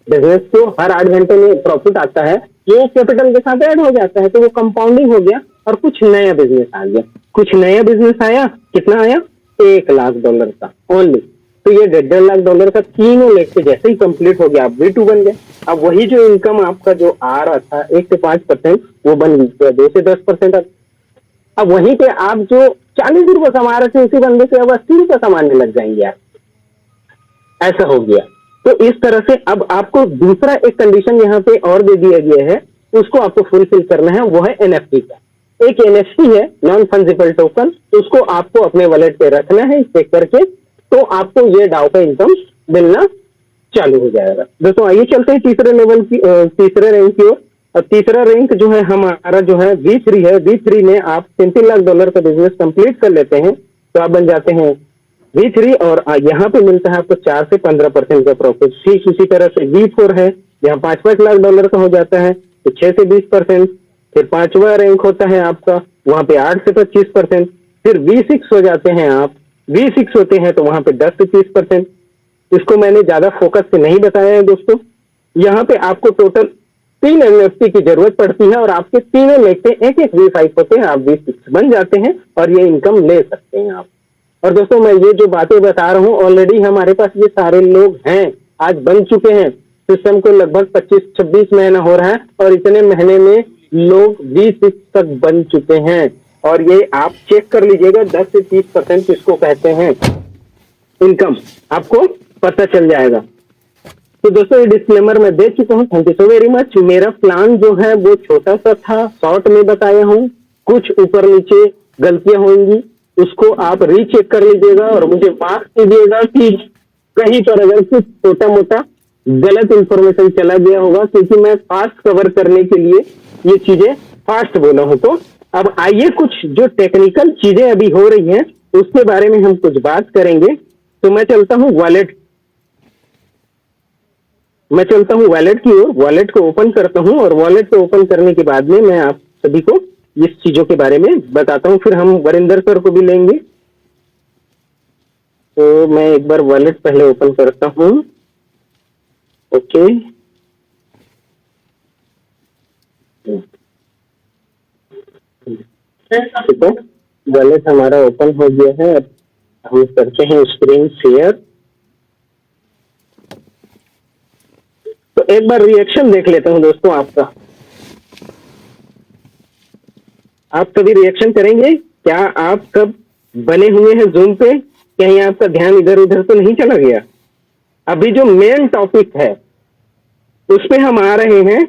बिजनेस को हर 8 घंटे में प्रॉफिट आता है, ये कैपिटल के साथ ऐड हो जाता है, तो वो कंपाउंडिंग हो गया और कुछ नया बिजनेस आ गया। कुछ नया बिजनेस आया, कितना आया? $1 लाख का ओनली। तो ये $1.5 लाख का तीनों लेग से जैसे ही कंप्लीट हो गया आप V2 बन गए। अब वही जो इनकम आपका जो आ रहा था 1 से 5%, वो बन गया 2 से 10%। अब वहीं पे आप जो 40 रुपए कमा रहे थे उसी बंदे से अब 80 रुपए कमाने लग जाएंगे आप, ऐसा हो गया। तो इस तरह से अब आपको दूसरा एक कंडीशन यहाँ पे और दे दिया गया है, उसको आपको फुलफिल करना है, वो है NFT का। एक NFT है नॉन फंजिबल टोकन, उसको आपको अपने वॉलेट पे रखना है चेक करके, तो आपको ये डाउ का इनकम मिलना चालू हो जाएगा। दोस्तों आइए चलते हैं तीसरे लेवल की, तीसरे रैंक की ओर। और तीसरा रैंक जो है हमारा जो है V3 है। V3 में आप $3 लाख का बिजनेस कंप्लीट कर लेते हैं तो आप बन जाते हैं V3, और यहाँ पे मिलता है आपको 4 से 15% का प्रॉफिट। ठीक इसी तरह से V4 है, यहाँ $5 लाख का हो जाता है तो 6 से 20%। फिर 5वां रैंक होता है आपका, वहां पे 8 से 25%। फिर V6 हो जाते हैं आप, V6 होते हैं तो वहां पे 10 से 30%। इसको मैंने ज्यादा फोकस से नहीं बताया है दोस्तों। यहाँ पे आपको टोटल 3 एनएफटी की जरूरत पड़ती है और आपके तीनों में से एक एक V5 होते हैं, आप V6 बन जाते हैं और ये इनकम ले सकते हैं आप। और दोस्तों मैं ये जो बातें बता रहा हूँ ऑलरेडी हमारे पास ये सारे लोग हैं, आज बन चुके हैं। सिस्टम को लगभग 25-26 महीना हो रहा है और इतने महीने में लोग V6 तक बन चुके हैं। और ये आप चेक कर लीजिएगा, 10 से 30% इसको कहते हैं इनकम, आपको पता चल जाएगा। तो दोस्तों ये डिस्क्लेमर मैं दे चुका हूँ। Thank you so very much. मेरा प्लान जो है वो छोटा सा था, शॉर्ट में बताया हूँ, कुछ ऊपर नीचे गलतियां होंगी, उसको आप रीचेक कर लीजिएगा और मुझे मार्क कीजिएगा कि कहीं पर अगर कुछ छोटा मोटा गलत इंफॉर्मेशन चला गया होगा, क्योंकि मैं फास्ट कवर करने के लिए ये चीजें फास्ट बोला हूं। तो अब आइए कुछ जो टेक्निकल चीजें अभी हो रही हैं उसके बारे में हम कुछ बात करेंगे। तो मैं चलता हूं वॉलेट की ओर, वॉलेट को ओपन करता हूं और वॉलेट को ओपन करने के बाद में मैं आप सभी को इस चीजों के बारे में बताता हूं, फिर हम वरिंदर सर को भी लेंगे। तो मैं एक बार वॉलेट पहले ओपन करता हूं। ओके, ठीक है, वॉलेट हमारा ओपन हो गया है। अब हम करते हैं स्क्रीन शेयर। तो एक बार रिएक्शन देख लेता हूं दोस्तों आपका। आप कभी रिएक्शन करेंगे? क्या आप कब बने हुए हैं जूम पे? कहीं आपका ध्यान इधर उधर तो नहीं चला गया? अभी जो मेन टॉपिक है उस पे हम आ रहे हैं।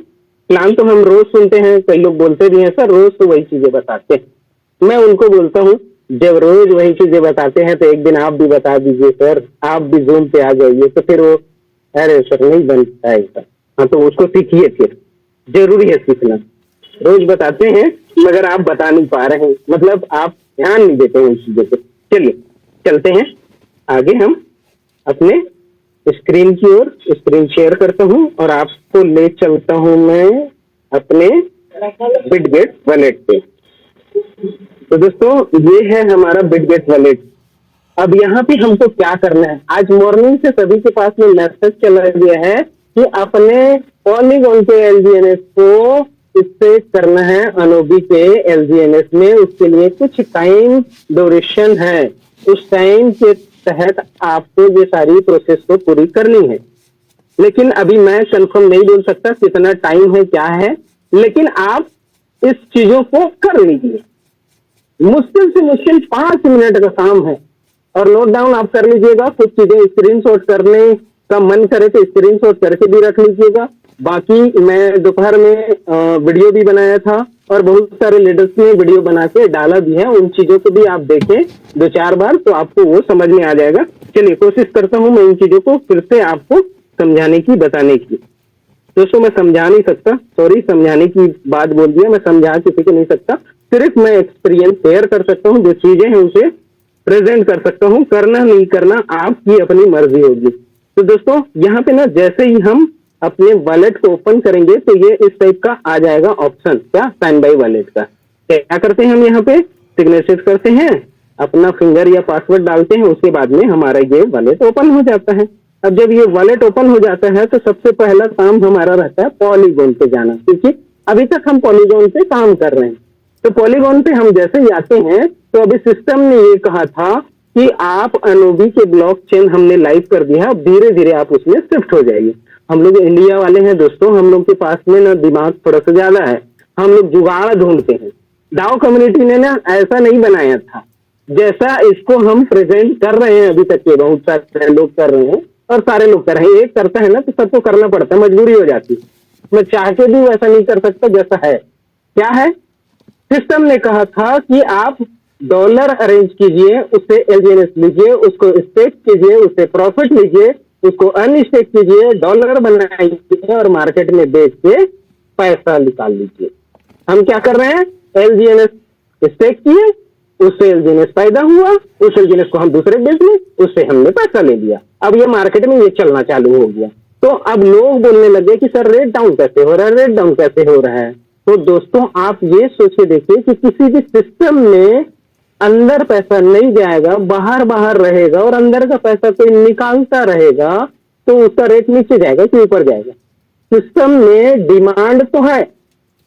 प्लान तो हम रोज सुनते हैं, कई लोग बोलते भी हैं सर रोज तो वही चीजें बताते हैं। मैं उनको बोलता हूँ जब रोज वही चीजें बताते हैं तो एक दिन आप भी बता दीजिए सर, आप भी जूम पे आ जाइए। तो फिर वो अरे सर नहीं बनता है ऐसा। हाँ तो उसको सीखिए, फिर जरूरी है सीखना। रोज बताते हैं मगर आप बता नहीं पा रहे हैं, मतलब आप ध्यान नहीं देते हैं उन चीजों पे। चलिए चलते हैं आगे, हम अपने स्क्रीन की ओर। स्क्रीन शेयर करता हूं और आपको ले चलता हूं मैं अपने बिटगेट वॉलेट पे। तो दोस्तों ये है हमारा बिटगेट वॉलेट। अब यहाँ पे हमको क्या करना है, आज मॉर्निंग से सभी के पास में मैसेज चला गया है कि अपने पॉलीगॉन के एलजीएनएस को इससे करना है अनोबी के एलजीएनएस में। उसके लिए कुछ टाइम ड्यूरेशन है, उस टाइम के तहत आपको ये सारी प्रोसेस को पूरी करनी है। लेकिन अभी मैं कंफर्म नहीं बोल सकता कितना टाइम है क्या है, लेकिन आप इस चीजों को कर लीजिए। मुश्किल से मुश्किल 5 मिनट का काम है और नोट डाउन आप कर लीजिएगा। कुछ चीजें स्क्रीनशॉट करने का मन करे तो स्क्रीनशॉट करके भी रख लीजिएगा। बाकी मैं दोपहर में वीडियो भी बनाया था और बहुत सारे लीडर्स ने वीडियो बना के डाला भी है, उन चीजों को भी आप देखें 2-4 बार तो आपको वो समझ में आ जाएगा। चलिए कोशिश करता हूं मैं इन चीजों को फिर से आपको समझाने की, बताने की। दोस्तों मैं समझा नहीं सकता, सॉरी समझाने की बात बोल दिया, मैं समझा किसी को नहीं सकता, सिर्फ मैं एक्सपीरियंस शेयर कर सकता हूँ। जो चीजें हैं उसे प्रेजेंट कर सकता हूँ, करना नहीं करना आपकी अपनी मर्जी होगी। तो दोस्तों यहाँ पे ना जैसे ही हम अपने वॉलेट को ओपन करेंगे तो ये इस टाइप का आ जाएगा ऑप्शन, क्या स्टैंड बाय वॉलेट का। क्या करते हैं हम यहाँ पे सिग्नेचर करते हैं, अपना फिंगर या पासवर्ड डालते हैं, उसके बाद में हमारा ये वॉलेट ओपन हो जाता है। अब जब ये वॉलेट ओपन हो जाता है तो सबसे पहला काम हमारा रहता है पॉलीगॉन पे जाना, क्योंकि अभी तक हम पॉलीगॉन पे काम कर रहे हैं। तो पॉलीगॉन पे हम जैसे ही आते हैं तो अभी सिस्टम ने ये कहा था कि आप अनोबी के ब्लॉकचेन हमने लाइव कर दिया, अब धीरे धीरे आप उसमें शिफ्ट हो जाइए। हम लोग इंडिया वाले हैं दोस्तों, हम लोग के पास में ना दिमाग थोड़ा सा ज्यादा है, हम लोग जुगाड़ ढूंढते हैं। डाओ कम्युनिटी ने ना ऐसा नहीं बनाया था जैसा इसको हम प्रेजेंट कर रहे हैं। अभी तक के बहुत सारे लोग कर रहे हैं और सारे लोग कर रहे हैं। एक करता है ना तो सबको करना पड़ता है, मजबूरी हो जाती है। मैं चाह के भी वैसा नहीं कर सकता जैसा है। क्या है, सिस्टम ने कहा था कि आप डॉलर अरेंज कीजिए, उससे एलजीएनएस लीजिए, उसको स्टेक कीजिए, उससे प्रॉफिट लीजिए, उसको अनस्टेक कीजिए, डॉलर बनाइए और मार्केट में बेच के पैसा निकाल लीजिए। हम क्या कर रहे हैं, एलजीएनएस स्टेक किए, उससे एलजीएनएस पैदा हुआ, उस एलजीएनएस को हम दूसरे बेच लें, उससे हमने पैसा ले लिया। अब ये मार्केट में ये चलना चालू हो गया। तो अब लोग बोलने लगे कि सर रेट डाउन कैसे हो रहा है, रेट डाउन कैसे हो रहा है। तो दोस्तों आप ये सोच के देखिए कि किसी भी सिस्टम में अंदर पैसा नहीं जाएगा, बाहर बाहर रहेगा और अंदर का पैसा कोई निकालता रहेगा तो उसका रेट नीचे जाएगा कि ऊपर जाएगा। सिस्टम में डिमांड तो है,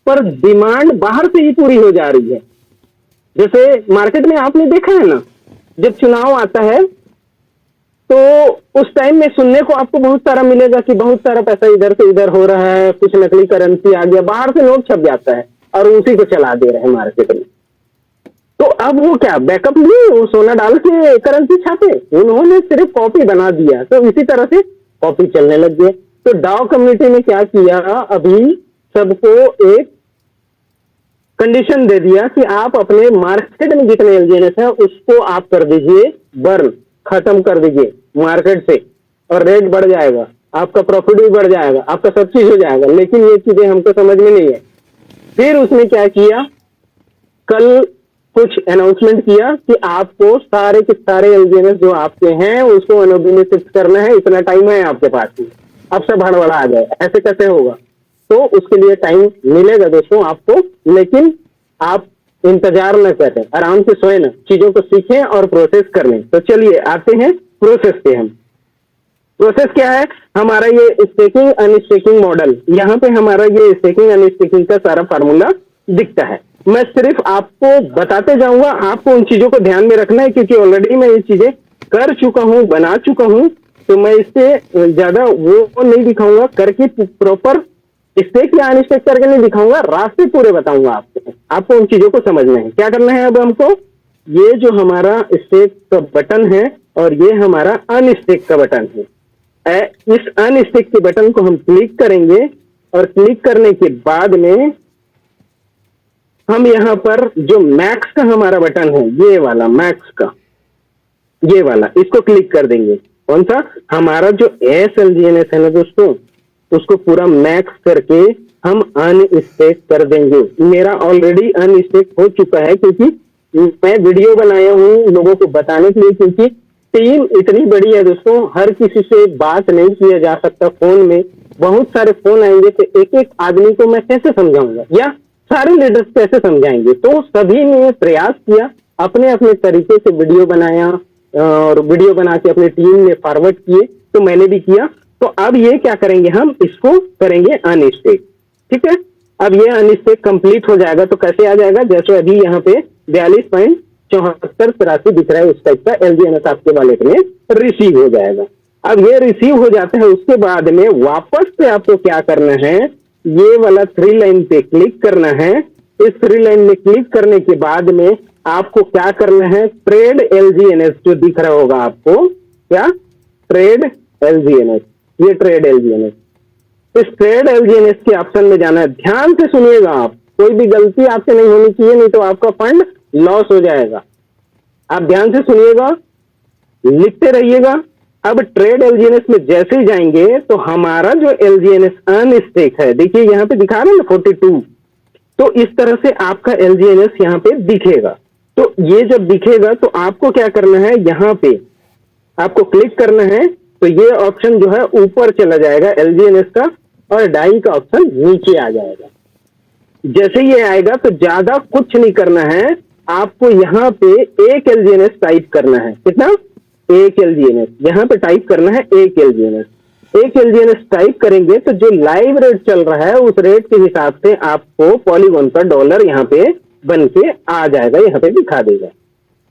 पर डिमांड बाहर से ही पूरी हो जा रही है। जैसे मार्केट में आपने देखा है ना, जब चुनाव आता है तो उस टाइम में सुनने को आपको बहुत सारा मिलेगा कि बहुत सारा पैसा इधर से इधर हो रहा है, कुछ नकली करेंसी आ गया, बाहर से नोट छप जाता है और उसी को चला दे रहे हैं मार्केट में। तो अब वो क्या बैकअप नहीं, वो सोना डाल के करेंसी छापे, उन्होंने सिर्फ कॉपी बना दिया, तो इसी तरह से कॉपी चलने लग गए। तो डाउ कम्युनिटी ने क्या किया, अभी सबको एक कंडीशन दे दिया कि आप अपने मार्केट में जितने एलजीएनएस है उसको आप कर दीजिए बर्न, खत्म कर दीजिए मार्केट से, और रेट बढ़ जाएगा, आपका प्रॉफिट भी बढ़ जाएगा, आपका सब चीज हो जाएगा। लेकिन ये चीजें हमको समझ में नहीं है। फिर उसने क्या किया, कल कुछ अनाउंसमेंट किया कि आपको सारे के सारे एलजीएनएस जो आपके हैं उसको एनओबी में शिफ्ट करना है, इतना टाइम है आपके पास ही। अब सब हड़बड़ा आ जाए, ऐसे कैसे होगा? तो उसके लिए टाइम मिलेगा दोस्तों आपको, लेकिन आप इंतजार न करें, आराम से सोए ना, चीजों को सीखें और प्रोसेस कर लें। तो चलिए आते हैं प्रोसेस पे। हम प्रोसेस क्या है, हमारा ये स्टेकिंग अनस्टेकिंग मॉडल, यहाँ पे हमारा ये स्टेकिंग अनस्टेकिंग का सारा फार्मूला दिखता है। मैं सिर्फ आपको बताते जाऊंगा, आपको उन चीजों को ध्यान में रखना है, क्योंकि ऑलरेडी मैं ये चीजें कर चुका हूं, बना चुका हूं, तो मैं इससे ज्यादा वो नहीं दिखाऊंगा, करके प्रॉपर स्टेक या अनस्टेक करके नहीं दिखाऊंगा, रास्ते पूरे बताऊंगा आपको उन चीजों को समझना है। क्या करना है अब हमको, ये जो हमारा स्टेक का बटन है और ये हमारा अनस्टेक का बटन है, इस अनस्टेक के बटन को हम क्लिक करेंगे, और क्लिक करने के बाद में हम यहाँ पर जो मैक्स का हमारा बटन है, ये वाला मैक्स का, ये वाला, इसको क्लिक कर देंगे। कौन सा, हमारा जो एसएलजीएनएस है ना दोस्तों, उसको पूरा मैक्स करके हम अनस्टेक कर देंगे। मेरा ऑलरेडी अनस्टेक हो चुका है, क्योंकि मैं वीडियो बनाया हूँ लोगों को बताने के लिए, क्योंकि टीम इतनी बड़ी है दोस्तों, हर किसी से बात नहीं किया जा सकता। फोन में बहुत सारे फोन आएंगे, तो एक एक आदमी को मैं कैसे समझाऊंगा, या सारे लीडर्स कैसे समझाएंगे? तो सभी ने प्रयास किया, अपने अपने तरीके से वीडियो बनाया, और वीडियो बना के अपनी टीम में फॉरवर्ड किए, तो मैंने भी किया। तो अब ये क्या करेंगे, हम इसको करेंगे अनस्टेक। ठीक है, अब ये अनस्टेक कंप्लीट हो जाएगा, तो कैसे आ जाएगा, जैसे अभी यहाँ पे 42.74 दिख रहा है, उस टाइप का एलजीएनएस आपके वॉलेट में रिसीव हो जाएगा। अब ये रिसीव हो जाता है, उसके बाद में वापस से आपको क्या करना है, ये वाला 3 लाइन पे क्लिक करना है। इस 3 लाइन में क्लिक करने के बाद में आपको क्या करना है, ट्रेड एलजीएनएस जो दिख रहा होगा आपको, क्या, ट्रेड एलजीएनएस, ये ट्रेड एलजीएनएस, इस ट्रेड एलजीएनएस के ऑप्शन में जाना है। ध्यान से सुनिएगा, आप कोई भी गलती आपसे नहीं होनी चाहिए, नहीं तो आपका फंड लॉस हो जाएगा। आप ध्यान से सुनिएगा, लिखते रहिएगा। अब ट्रेड एलजीएनएस में जैसे ही जाएंगे तो हमारा जो एलजीएनएस अनस्टेक है, देखिए यहाँ पे दिखा रहे हैं ना 42, तो इस तरह से आपका एलजीएनएस यहाँ पे दिखेगा। तो ये जब दिखेगा तो आपको क्या करना है, यहाँ पे आपको क्लिक करना है, तो ये ऑप्शन जो है ऊपर चला जाएगा एलजीएनएस का, और डाई का ऑप्शन नीचे आ जाएगा। जैसे ये आएगा तो ज्यादा कुछ नहीं करना है, आपको यहाँ पे एक एलजीएनएस टाइप करना है। कितना, एक एलजीएनएस, यहाँ पे टाइप करना है एक एलजीएनएस। एक एलजीएनएस टाइप करेंगे तो जो लाइव रेट चल रहा है उस रेट के हिसाब से आपको पॉलीगॉन का डॉलर यहाँ पे बन के आ जाएगा, यहाँ पे दिखा देगा।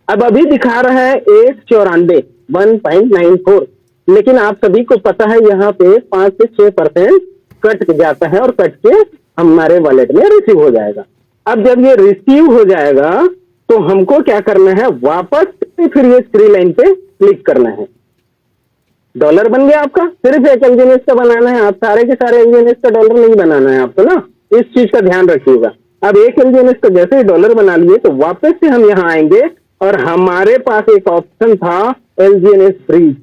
अब अभी दिखा रहा है 194 1.94, लेकिन आप सभी को पता है यहाँ पे 5 से 6% कट जाता है, और कट के हमारे वॉलेट में रिसीव हो जाएगा। अब जब ये रिसीव हो जाएगा तो हमको क्या करना है, वापस फिर ये 3 लाइन पे क्लिक करना है। डॉलर बन गया आपका, सिर्फ एक एलजीएनएस का बनाना है, आप सारे के सारे एलजीएनएस का डॉलर नहीं बनाना है आपको ना, इस चीज का ध्यान रखिएगा। अब एक एलजीएनएस का जैसे ही डॉलर बना लिए तो वापस से हम यहाँ आएंगे, और हमारे पास एक ऑप्शन था एलजीएनएस ब्रीच,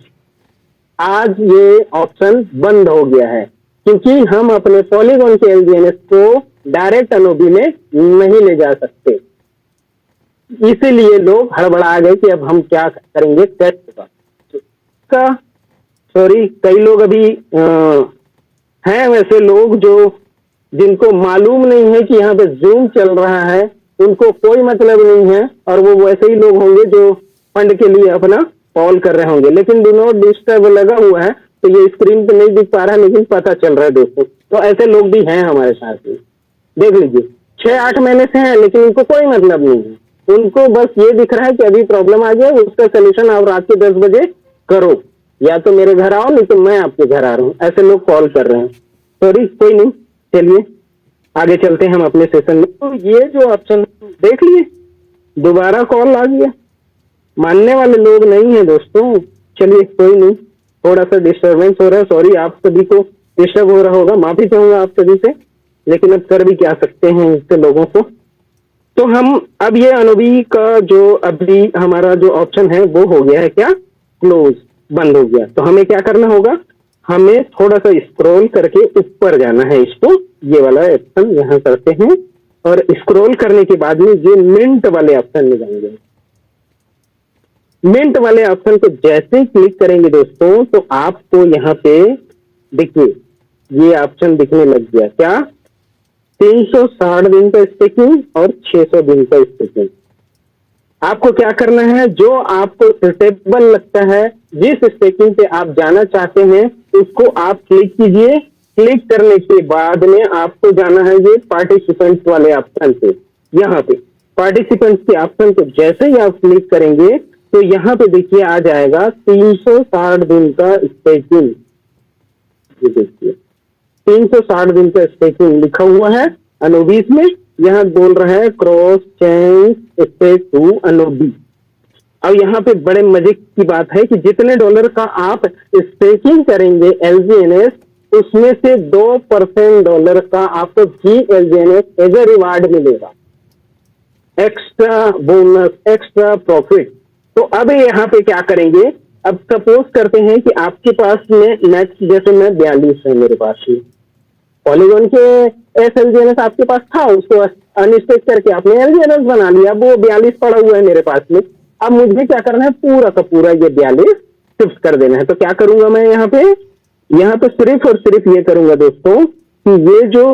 आज ये ऑप्शन बंद हो गया है, क्योंकि हम अपने पॉलीगॉन के एलजीएनएस को डायरेक्ट एनओबी में नहीं ले जा सकते। इसीलिए लोग हड़बड़ा गए कि अब हम क्या करेंगे, कैसे सॉरी, कई लोग अभी हैं वैसे लोग जो जिनको मालूम नहीं है कि यहाँ पे जूम चल रहा है, उनको कोई मतलब नहीं है, और वो वैसे ही लोग होंगे जो फंड के लिए अपना कॉल कर रहे होंगे। लेकिन डू नॉट डिस्टर्ब लगा हुआ है, तो ये स्क्रीन पे नहीं दिख पा रहा है, लेकिन पता चल रहा है दोस्तों। तो ऐसे लोग भी हैं हमारे साथ में, देख लीजिए 6-8 महीने से हैं, लेकिन उनको कोई मतलब नहीं है। उनको बस ये दिख रहा है कि अभी प्रॉब्लम आ गया, उसका सोल्यूशन आप रात के 10 बजे करो, या तो मेरे घर आओ, नहीं तो मैं आपके घर आ रहा हूँ। ऐसे लोग कॉल कर रहे हैं। सॉरी, कोई नहीं, चलिए आगे चलते हैं हम अपने सेशन में। तो ये जो ऑप्शन देख लिए, दोबारा कॉल आ गया। मानने वाले लोग नहीं है दोस्तों। चलिए कोई नहीं, थोड़ा सा डिस्टर्बेंस हो रहा है, सॉरी, आप सभी को डिस्टर्ब हो रहा होगा, माफी चाहूंगा आप सभी से, लेकिन अब कर भी क्या सकते हैं इससे लोगों को। तो हम अब ये अनोबी का जो अभी हमारा जो ऑप्शन है वो हो गया है क्या, क्लोज, बंद हो गया। तो हमें क्या करना होगा, हमें थोड़ा सा स्क्रॉल करके ऊपर जाना है। इसको ये वाला ऑप्शन यहाँ करते हैं और स्क्रॉल करने के बाद में ये मिंट वाले ऑप्शन में जाएंगे। मिंट वाले ऑप्शन को जैसे ही क्लिक करेंगे दोस्तों, तो आपको यहाँ पे देखिए ये ऑप्शन दिखने लग गया क्या, 360 दिन का स्टेकिंग और 600 दिन का स्टेकिंग। आपको क्या करना है, जो आपको सुटेबल लगता है, जिस स्टेकिंग पे आप जाना चाहते हैं उसको आप क्लिक कीजिए। क्लिक करने के बाद में आपको जाना है ये पार्टिसिपेंट्स वाले ऑप्शन पे। यहाँ पे पार्टिसिपेंट्स के ऑप्शन को जैसे ही आप क्लिक करेंगे तो यहाँ पे देखिए आ जाएगा 360 दिन का स्टेकिंग। ये देखिए 360 दिन का स्टेकिंग लिखा हुआ है अनोबीस में। यहाँ बोल रहा है क्रॉस चेंज स्टेक टू अनोबी। अब यहाँ पे बड़े मजे की बात है कि जितने डॉलर का आप स्टेकिंग करेंगे LGNS, उसमें से 2% डॉलर का आपको GLGNS एज ए रिवार्ड मिलेगा, एक्स्ट्रा बोनस, एक्स्ट्रा प्रॉफिट। तो अब यहाँ पे क्या करेंगे, अब सपोज करते हैं कि आपके पास में नेक्स्ट, जैसे मैं 42 है मेरे पास में, पॉलीगॉन के SLGNS आपके पास था, उसको अनस्टेक करके आपने LGNS बना लिया, वो 42 पड़ा हुआ है मेरे पास में। अब मुझे क्या करना है, पूरा का पूरा ये 42 शिफ्ट कर देना है। तो क्या करूंगा मैं यहाँ पे सिर्फ और सिर्फ ये करूंगा दोस्तों कि ये जो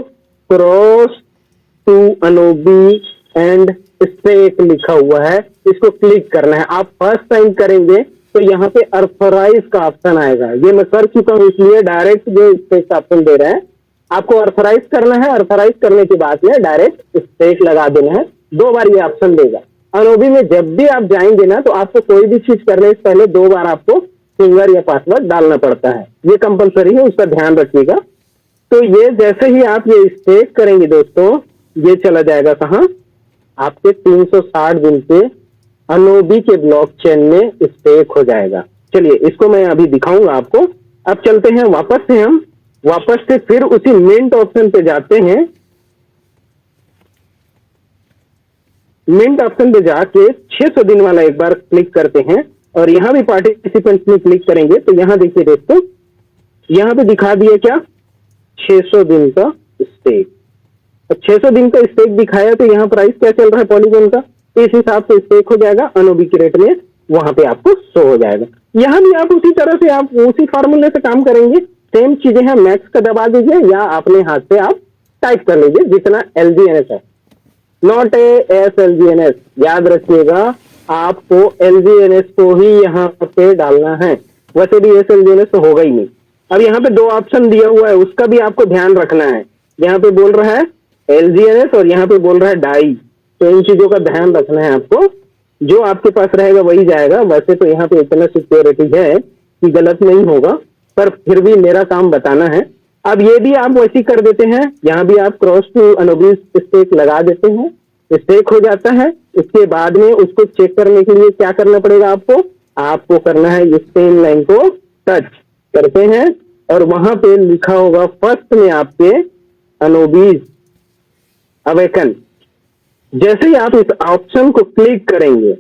क्रॉस टू अनोबी एंड स्टेक लिखा हुआ है, इसको क्लिक करना है। आप फर्स्ट टाइम करेंगे तो यहाँ पे ऑथराइज का ऑप्शन आएगा। ये मैं कर चुका हूँ, इसलिए डायरेक्ट जो स्टेक ऑप्शन दे रहे हैं, आपको ऑथराइज करना है। ऑथराइज करने के बाद में डायरेक्ट स्टेक लगा देना है। 2 बार ये ऑप्शन देगा। अनोबी में जब भी आप जाएंगे ना, तो आपको कोई भी चीज करने से पहले 2 बार आपको फिंगर या पासवर्ड डालना पड़ता है। ये कंपलसरी है, उसका ध्यान रखिएगा। तो ये जैसे ही आप ये स्टेक करेंगे दोस्तों, ये चला जाएगा कहाँ, आपके 360 दिन के अनोबी के ब्लॉकचेन में स्टेक हो जाएगा। चलिए इसको मैं अभी दिखाऊंगा आपको। अब चलते हैं वापस से, हम वापस से फिर उसी मिंट ऑप्शन पे जाते हैं। मिंट ऑप्शन पे जाके 600 दिन वाला एक बार क्लिक करते हैं और यहां भी पार्टिसिपेंट्स में क्लिक करेंगे तो यहां देखिए दोस्तों, यहां पे दिखा दिया क्या, 600 दिन का स्टेक। 600 दिन का स्टेक दिखाया तो यहाँ प्राइस क्या चल रहा है पॉलीगॉन का, तो इस हिसाब से स्टेक हो जाएगा अनोबी के रेट में, वहां पे आपको शो हो जाएगा। यहाँ भी आप उसी तरह से, आप उसी फार्मूले से काम करेंगे। सेम चीजें हैं, मैक्स का दबा दीजिए या अपने हाथ से आप टाइप कर लीजिए जितना LGNS है, नॉट SLGNS। याद रखिएगा, आपको LGNS को ही यहाँ पे डालना है, वैसे भी SLGNS तो होगा ही नहीं। अब यहाँ पे 2 ऑप्शन दिया हुआ है, उसका भी आपको ध्यान रखना है। यहाँ पे बोल रहा है LGNS और यहाँ पे बोल रहा है डाई, तो इन चीजों का ध्यान रखना है आपको। जो आपके पास रहेगा वही जाएगा। वैसे तो यहाँ पे इतना सिक्योरिटी है कि गलत नहीं होगा, पर फिर भी मेरा काम बताना है। अब ये भी आप वैसी कर देते हैं, यहाँ भी आप क्रॉस टू अनोबी स्टेक लगा देते हैं, स्टेक हो जाता है। इसके बाद में उसको चेक करने के लिए क्या करना पड़ेगा आपको करना है, इस सेम लाइन को टच करते हैं और वहां पे लिखा होगा फर्स्ट में आपके अनोबीज अवेकन। जैसे ही आप इस ऑप्शन को क्लिक करेंगे,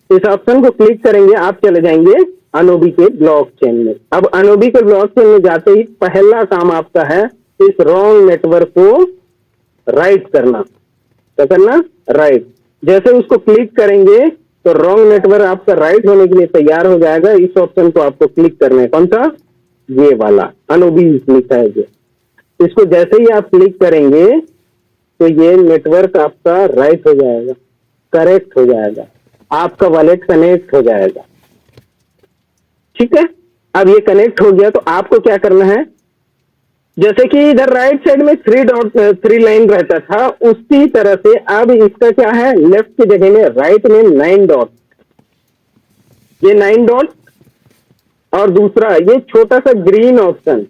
इस ऑप्शन को क्लिक करेंगे, आप चले जाएंगे अनोबी के ब्लॉकचेन में। अब अनोबी के ब्लॉकचेन में जाते ही पहला काम आपका है इस रॉन्ग नेटवर्क को राइट करना। क्या करना, राइट। जैसे उसको क्लिक करेंगे तो रॉन्ग नेटवर्क आपका राइट होने के लिए तैयार हो जाएगा। इस ऑप्शन को आपको क्लिक करना है, कौन सा, ये वाला अनोबी लिखा है जो। इसको जैसे ही आप क्लिक करेंगे तो ये नेटवर्क आपका राइट हो जाएगा, करेक्ट हो जाएगा, आपका वॉलेट कनेक्ट हो जाएगा। ठीक है। अब ये कनेक्ट हो गया, तो आपको क्या करना है, जैसे कि इधर राइट साइड में 3 लाइन रहता था, उसी तरह से अब इसका क्या है, लेफ्ट की जगह में राइट में 9 डॉट, ये 9 डॉट और दूसरा ये छोटा सा ग्रीन ऑप्शन,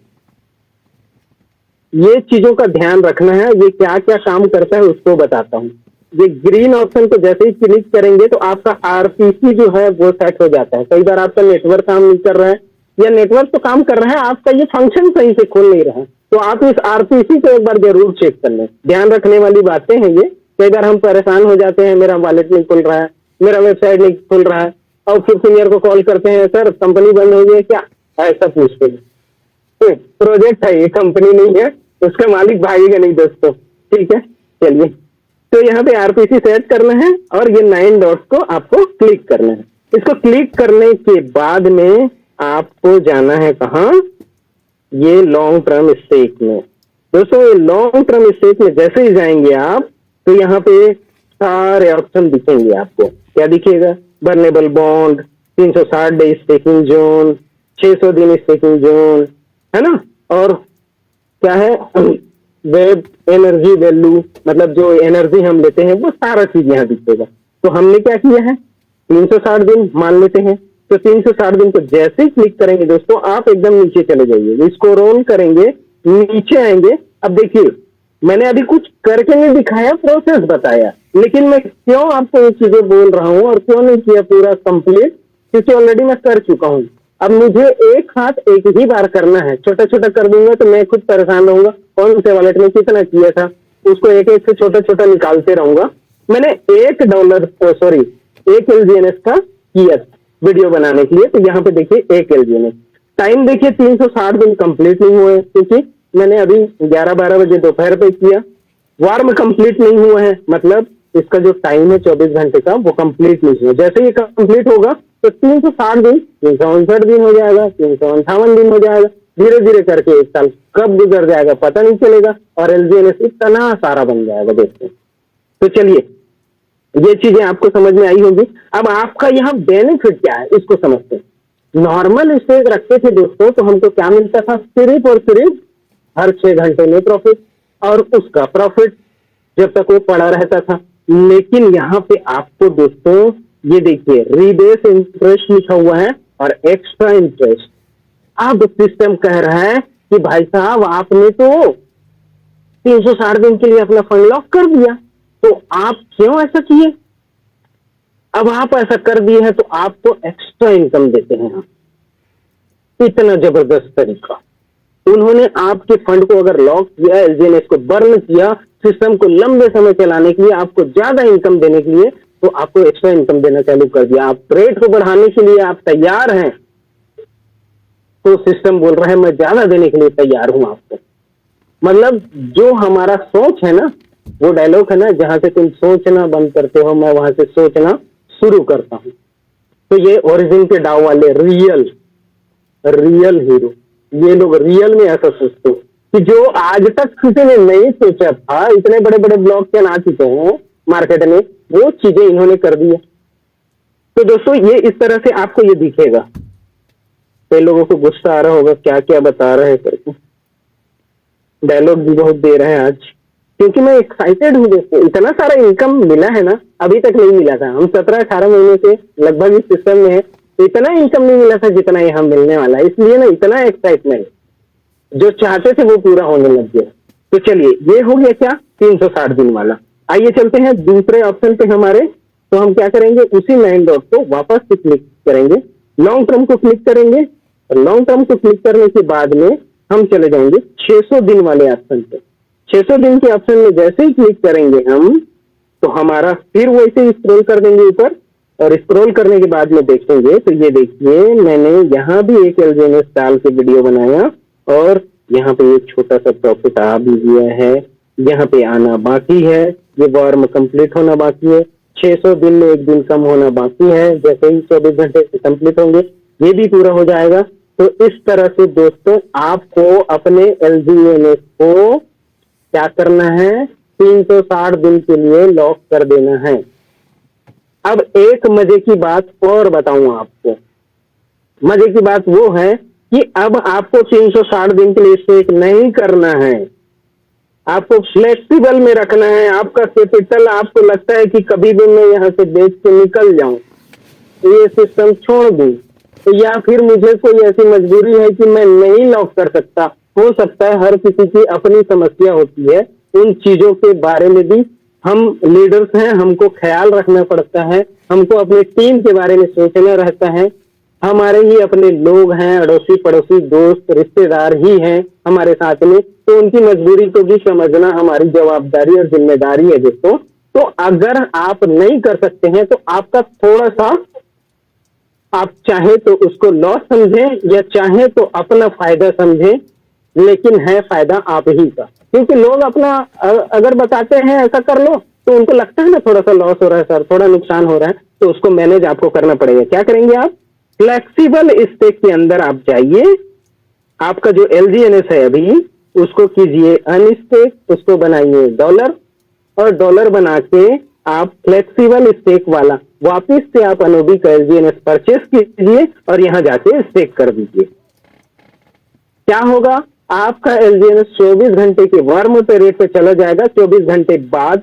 ये चीजों का ध्यान रखना है। ये क्या क्या काम करता है उसको बताता हूँ। ये ग्रीन ऑप्शन को जैसे ही क्लिक करेंगे तो आपका आरपीसी जो है वो सेट हो जाता है। कई बार आपका नेटवर्क काम नहीं कर रहा है, या नेटवर्क तो काम कर रहा है, आपका ये फंक्शन सही से खोल नहीं रहा है, तो आप इस आरपीसी को एक बार जरूर चेक कर लें। ध्यान रखने वाली बातें हैं ये। कई बार हम परेशान हो जाते हैं, मेरा वॉलेट नहीं खुल रहा है, मेरा वेबसाइट नहीं खुल रहा है, और फिर सीनियर को कॉल करते हैं, सर कंपनी बंद हो गई क्या, ऐसा पूछते हैं। प्रोजेक्ट है ये, कंपनी नहीं है, उसका मालिक भागेगा नहीं दोस्तों, ठीक है। चलिए, तो यहाँ पे आरपीसी सेट करना है और ये 9 डॉट्स को आपको क्लिक करना है। इसको क्लिक करने के बाद में आपको जाना है कहाँ, ये लॉन्ग टर्म स्टेक में। दोस्तों ये लॉन्ग टर्म स्टेक में जैसे ही जाएंगे आप, तो यहाँ पे सारे ऑप्शन दिखेंगे आपको। क्या दिखेगा, बर्नेबल बॉन्ड, 360 डे स्टेकिंग जोन, 600 दिन स्टेकिंग जोन, है ना, और क्या है, वेब एनर्जी वैल्यू, मतलब जो एनर्जी हम लेते हैं वो सारा चीज यहाँ दिखेगा। तो हमने क्या किया है, 360 दिन मान लेते हैं, तो 360 दिन को जैसे ही क्लिक करेंगे दोस्तों, आप एकदम नीचे चले जाइए, इसको रोल करेंगे, नीचे आएंगे। अब देखिए, मैंने अभी कुछ करके नहीं दिखाया, प्रोसेस बताया, लेकिन मैं क्यों आपको ये चीजें बोल रहा हूँ और क्यों नहीं किया पूरा कंप्लीट, क्योंकि ऑलरेडी मैं कर चुका हूँ। अब मुझे एक हाथ एक ही बार करना है, छोटा छोटा कर दूंगा तो मैं खुद परेशान रहूंगा, कौन से वॉलेट में कितना किया था, उसको एक एक से छोटा छोटा निकालते रहूंगा। मैंने $1 एक LGNS का किया वीडियो बनाने के लिए, तो यहाँ पे देखिए 1 LGNS, टाइम देखिए 360 दिन कंप्लीट नहीं हुए, क्योंकि मैंने अभी 11-12 बजे दोपहर पे किया, वार्म कंप्लीट नहीं हुआ है, मतलब इसका जो टाइम है 24 घंटे का वो कंप्लीट नहीं हुआ। जैसे ये कंप्लीट होगा तो 360 दिन 359 दिन हो जाएगा, 358 दिन हो जाएगा, धीरे धीरे करके 1 साल कब गुजर जाएगा पता नहीं चलेगा, और LGNS इतना सारा बन जाएगा देखते। तो चलिए, ये चीजें आपको समझ में आई होगी। अब आपका यहाँ बेनिफिट क्या है इसको समझते हैं। नॉर्मल स्टेक रखते थे दोस्तों, तो हमको क्या मिलता था, सिर्फ और सिर्फ हर 6 घंटे में प्रॉफिट, और उसका प्रॉफिट जब तक वो पड़ा रहता था। लेकिन यहाँ पे आपको दोस्तों ये देखिए, रिबेस इंटरेस्ट लिखा हुआ है और एक्स्ट्रा इंटरेस्ट। अब सिस्टम कह रहा है कि भाई साहब आपने तो 360 दिन के लिए अपना फंड लॉक कर दिया, तो आप क्यों ऐसा किए। अब आप ऐसा कर दिए हैं तो आपको एक्स्ट्रा इनकम देते हैं हम। इतना जबरदस्त तरीका, उन्होंने आपके फंड को अगर लॉक किया, LGNS को बर्न किया, सिस्टम को लंबे समय चलाने के लिए, आपको ज्यादा इनकम देने के लिए, तो आपको एक्स्ट्रा इनकम देना चालू कर दिया। आप रेट को बढ़ाने के लिए आप तैयार हैं, तो सिस्टम बोल रहा है मैं ज्यादा देने के लिए तैयार हूं आपको। मतलब जो हमारा सोच है ना, वो डायलॉग है ना, जहां से तुम सोचना बंद करते हो, मैं वहां से सोचना शुरू करता हूं। तो ये ओरिजिन के डाउ वाले रियल हीरो, ये लोग रियल में ऐसा सोचते हैं कि जो आज तक किसी ने नहीं सोचा था, इतने बड़े बड़े ब्लॉकचेन आ चुके हैं मार्केट में, वो चीजें इन्होंने कर दी है। तो दोस्तों ये इस तरह से आपको ये दिखेगा। कई लोगों को गुस्सा आ रहा होगा, क्या क्या बता रहे हैं करके, डायलॉग भी बहुत दे रहे हैं आज, क्योंकि मैं एक्साइटेड हूँ दोस्तों। इतना सारा इनकम मिला है ना, अभी तक नहीं मिला था। हम 17-18 महीने से लगभग इस सिस्टम में है, इतना इनकम नहीं मिला था जितना यहाँ मिलने वाला है, इसलिए ना इतना एक्साइटमेंट, जो चाहते थे वो पूरा होने लग गया। तो चलिए, ये हो गया क्या, 360 दिन वाला। आइए चलते हैं दूसरे ऑप्शन पे हमारे। तो हम क्या करेंगे, उसी 9 डॉट को वापस से क्लिक करेंगे, लॉन्ग टर्म को क्लिक करेंगे, और लॉन्ग टर्म को क्लिक करने के बाद में हम चले जाएंगे 600 दिन वाले ऑप्शन पे। 600 दिन के ऑप्शन में जैसे ही क्लिक करेंगे हम, तो हमारा फिर वैसे ही स्क्रॉल कर देंगे ऊपर, और स्क्रॉल करने के बाद में देखेंगे तो ये देखिए, मैंने यहाँ भी एक LGNS डाल के वीडियो बनाया, और यहाँ पे एक छोटा सा प्रॉफिट आ भी गया है। यहाँ पे आना बाकी है, ये वार्म कंप्लीट होना बाकी है, 600 दिन में 1 दिन कम होना बाकी है। जैसे ही 24 घंटे कंप्लीट होंगे ये भी पूरा हो जाएगा। तो इस तरह से दोस्तों आपको अपने LGNS को क्या करना है, 360 दिन के लिए लॉक कर देना है। अब एक मजे की बात और बताऊं आपको। मजे की बात वो है कि अब आपको 360 दिन के लिए स्टेक नहीं करना है, आपको फ्लेक्सिबल में रखना है। आपका कैपिटल आपको लगता है कि कभी भी मैं यहाँ से बेच के निकल जाऊं, तो ये सिस्टम छोड़ दूं, तो या फिर मुझे कोई ऐसी मजबूरी है कि मैं नहीं लॉक कर सकता। हो सकता है हर किसी की अपनी समस्या होती है, उन चीजों के बारे में भी हम लीडर्स हैं, हमको ख्याल रखना पड़ता है, हमको अपनी टीम के बारे में सोचना रहता है। हमारे ही अपने लोग हैं, अड़ोसी पड़ोसी दोस्त रिश्तेदार ही हैं हमारे साथ में, तो उनकी मजबूरी को भी समझना हमारी जवाबदारी और जिम्मेदारी है दोस्तों। तो अगर आप नहीं कर सकते हैं तो आपका थोड़ा सा, आप चाहे तो उसको लॉस समझें या चाहे तो अपना फायदा समझें, लेकिन है फायदा आप ही का। क्योंकि लोग अपना अगर बताते हैं ऐसा कर लो, तो उनको लगता है ना थोड़ा सा लॉस हो रहा है सर, थोड़ा नुकसान हो रहा है, तो उसको मैनेज आपको करना पड़ेगा। क्या करेंगे आप? फ्लेक्सिबल स्टेक के अंदर आप जाइए, आपका जो LGNS है अभी उसको कीजिए अनस्टेक, उसको बनाइए डॉलर, और डॉलर बना के आप फ्लेक्सिबल स्टेक वाला वापिस से आप अनोबी का LGNS परचेस कीजिए और यहां जाके स्टेक कर दीजिए। क्या होगा? आपका LGNS 24 घंटे के वार्म पीरियड पे चला जाएगा। 24 घंटे बाद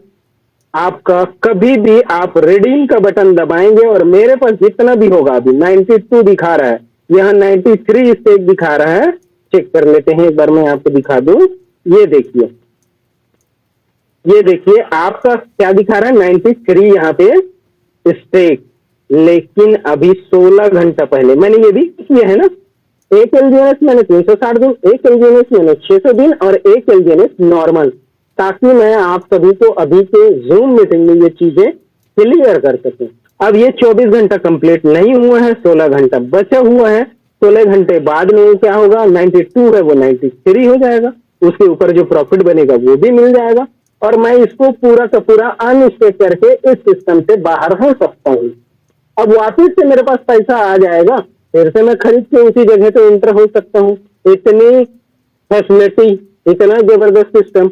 आपका कभी भी आप रिडीम का बटन दबाएंगे और मेरे पास जितना भी होगा, अभी 92 दिखा रहा है, यहाँ 93 स्टेक दिखा रहा है। चेक कर लेते हैं एक बार, मैं आपको दिखा दूं। ये देखिए, ये देखिए आपका क्या दिखा रहा है, 93 यहाँ पे स्टेक। लेकिन अभी 16 घंटा पहले मैंने ये भी किया है ना, एक LGNS मैंने 360 दिन, एक LGNS मैंने 600 दिन और एक LGNS नॉर्मल, ताकि मैं आप सभी को अभी के जूम मीटिंग में ये चीजें क्लियर कर सकूं। अब ये 24 घंटा कंप्लीट नहीं हुआ है, 16 घंटा बचा हुआ है। 16 घंटे बाद में क्या होगा, 92 है वो 93 हो जाएगा, उसके ऊपर जो प्रॉफिट बनेगा वो भी मिल जाएगा, और मैं इसको पूरा का पूरा अनस्टेक करके इस सिस्टम से बाहर हो सकता हूँ। अब वापिस से मेरे पास पैसा आ जाएगा, फिर से मैं खरीद के उसी जगह पे एंटर हो सकता हूँ। इतनी फैसिलिटी, इतना जबरदस्त सिस्टम।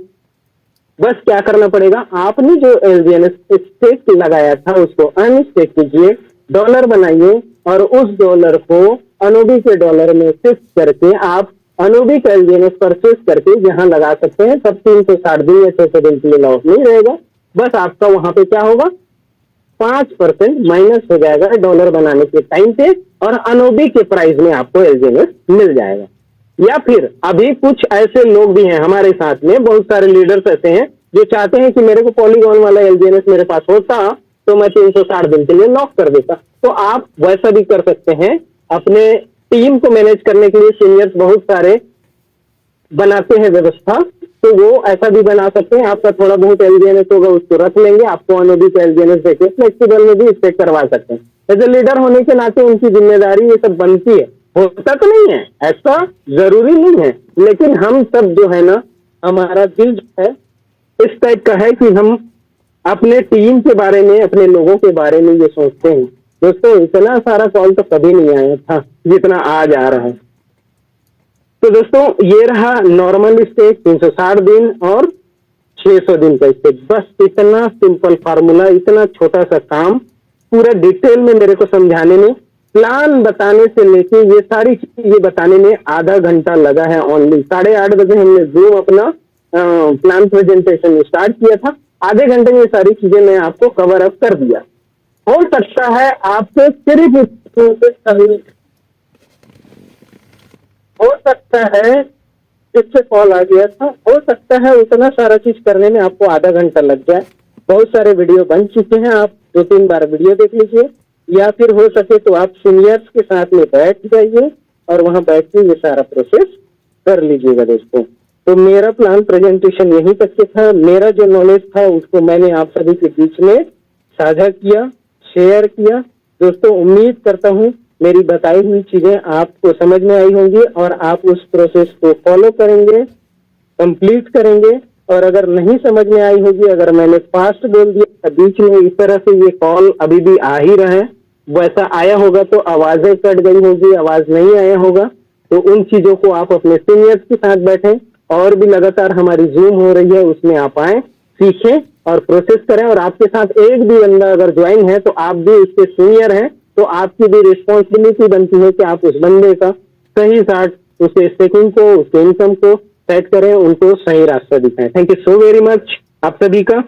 बस क्या करना पड़ेगा, आपने जो LGNS स्टेक लगाया था उसको अनस्टेक कीजिए, डॉलर बनाइए और उस डॉलर को अनोबी के डॉलर में फिक्स करके आप अनोबी का LGNS परचेस करके जहां लगा सकते हैं। तब 360 दिन या 600 दिन के लिए लॉस नहीं रहेगा। बस आपका वहां पे क्या होगा, 5% माइनस हो जाएगा डॉलर बनाने के टाइम पे, और अनोबी के प्राइस में आपको LGNS मिल जाएगा। या फिर अभी कुछ ऐसे लोग भी हैं हमारे साथ में, बहुत सारे लीडर्स ऐसे हैं जो चाहते हैं कि मेरे को पॉलीगॉन वाला LGNS मेरे पास होता तो मैं 360 दिन के लिए लॉक कर देता। तो आप वैसा भी कर सकते हैं। अपने टीम को मैनेज करने के लिए सीनियर्स बहुत सारे बनाते हैं व्यवस्था, तो वो ऐसा भी बना सकते हैं। आपका थोड़ा बहुत LGNS होगा उसको रख लेंगे, आपको अनोबी का LGNS देके फ्लेक्सिबल में भी स्टेक करवा सकते हैं। एज ए लीडर होने के नाते उनकी जिम्मेदारी ये सब बनती है। होता तो नहीं है, ऐसा जरूरी नहीं है, लेकिन हम सब जो है ना, हमारा दिल जो है इस टाइप का है कि हम अपने टीम के बारे में, अपने लोगों के बारे में ये सोचते हैं। दोस्तों इतना सारा कॉल तो कभी नहीं आया था जितना आज आ रहा है। तो दोस्तों ये रहा नॉर्मल स्टेक, 360 दिन और 600 दिन का स्टेक। बस इतना सिंपल फार्मूला, इतना छोटा सा काम पूरा डिटेल में मेरे को समझाने में, प्लान बताने से लेके ये सारी चीजें बताने में आधा घंटा लगा है ओनली। 8:30 बजे हमने जूम अपना प्लान प्रेजेंटेशन स्टार्ट किया था। आधे घंटे में ये सारी चीजें मैं आपको कवर अप कर दिया। हो सकता है आपसे सिर्फ हो सकता है इससे कॉल आ गया था, हो सकता है उतना सारा चीज करने में आपको आधा घंटा लग जाए। बहुत सारे वीडियो बन चुके हैं, आप 2-3 बार वीडियो देख लीजिए, या फिर हो सके तो आप सीनियर्स के साथ में बैठ जाइए और वहां बैठ के ये सारा प्रोसेस कर लीजिएगा दोस्तों। तो मेरा प्लान प्रेजेंटेशन यहीं तक के था। मेरा जो नॉलेज था उसको मैंने आप सभी के बीच में साझा किया, शेयर किया। दोस्तों उम्मीद करता हूँ मेरी बताई हुई चीजें आपको समझ में आई होंगी और आप उस प्रोसेस को फॉलो करेंगे, कंप्लीट करेंगे। और अगर नहीं समझ में आई होगी, अगर मैंने फास्ट बोल दिया बीच में, इस तरह से ये कॉल अभी भी आ ही रहा है, वैसा आया होगा तो आवाजें कट गई होगी, आवाज नहीं आया होगा, तो उन चीजों को आप अपने सीनियर्स के साथ बैठें। और भी लगातार हमारी जूम हो रही है, उसमें आप आए, सीखें और प्रोसेस करें। और आपके साथ एक भी बंदा अगर ज्वाइन है तो आप भी उसके सीनियर हैं, तो आपकी भी रिस्पॉन्सिबिलिटी बनती है कि आप उस बंदे का सही साथ उसके स्टेकिंग को, उसके इनकम को सेट करें, उनको सही रास्ता दिखाएं। Thank you so very much आप सभी का।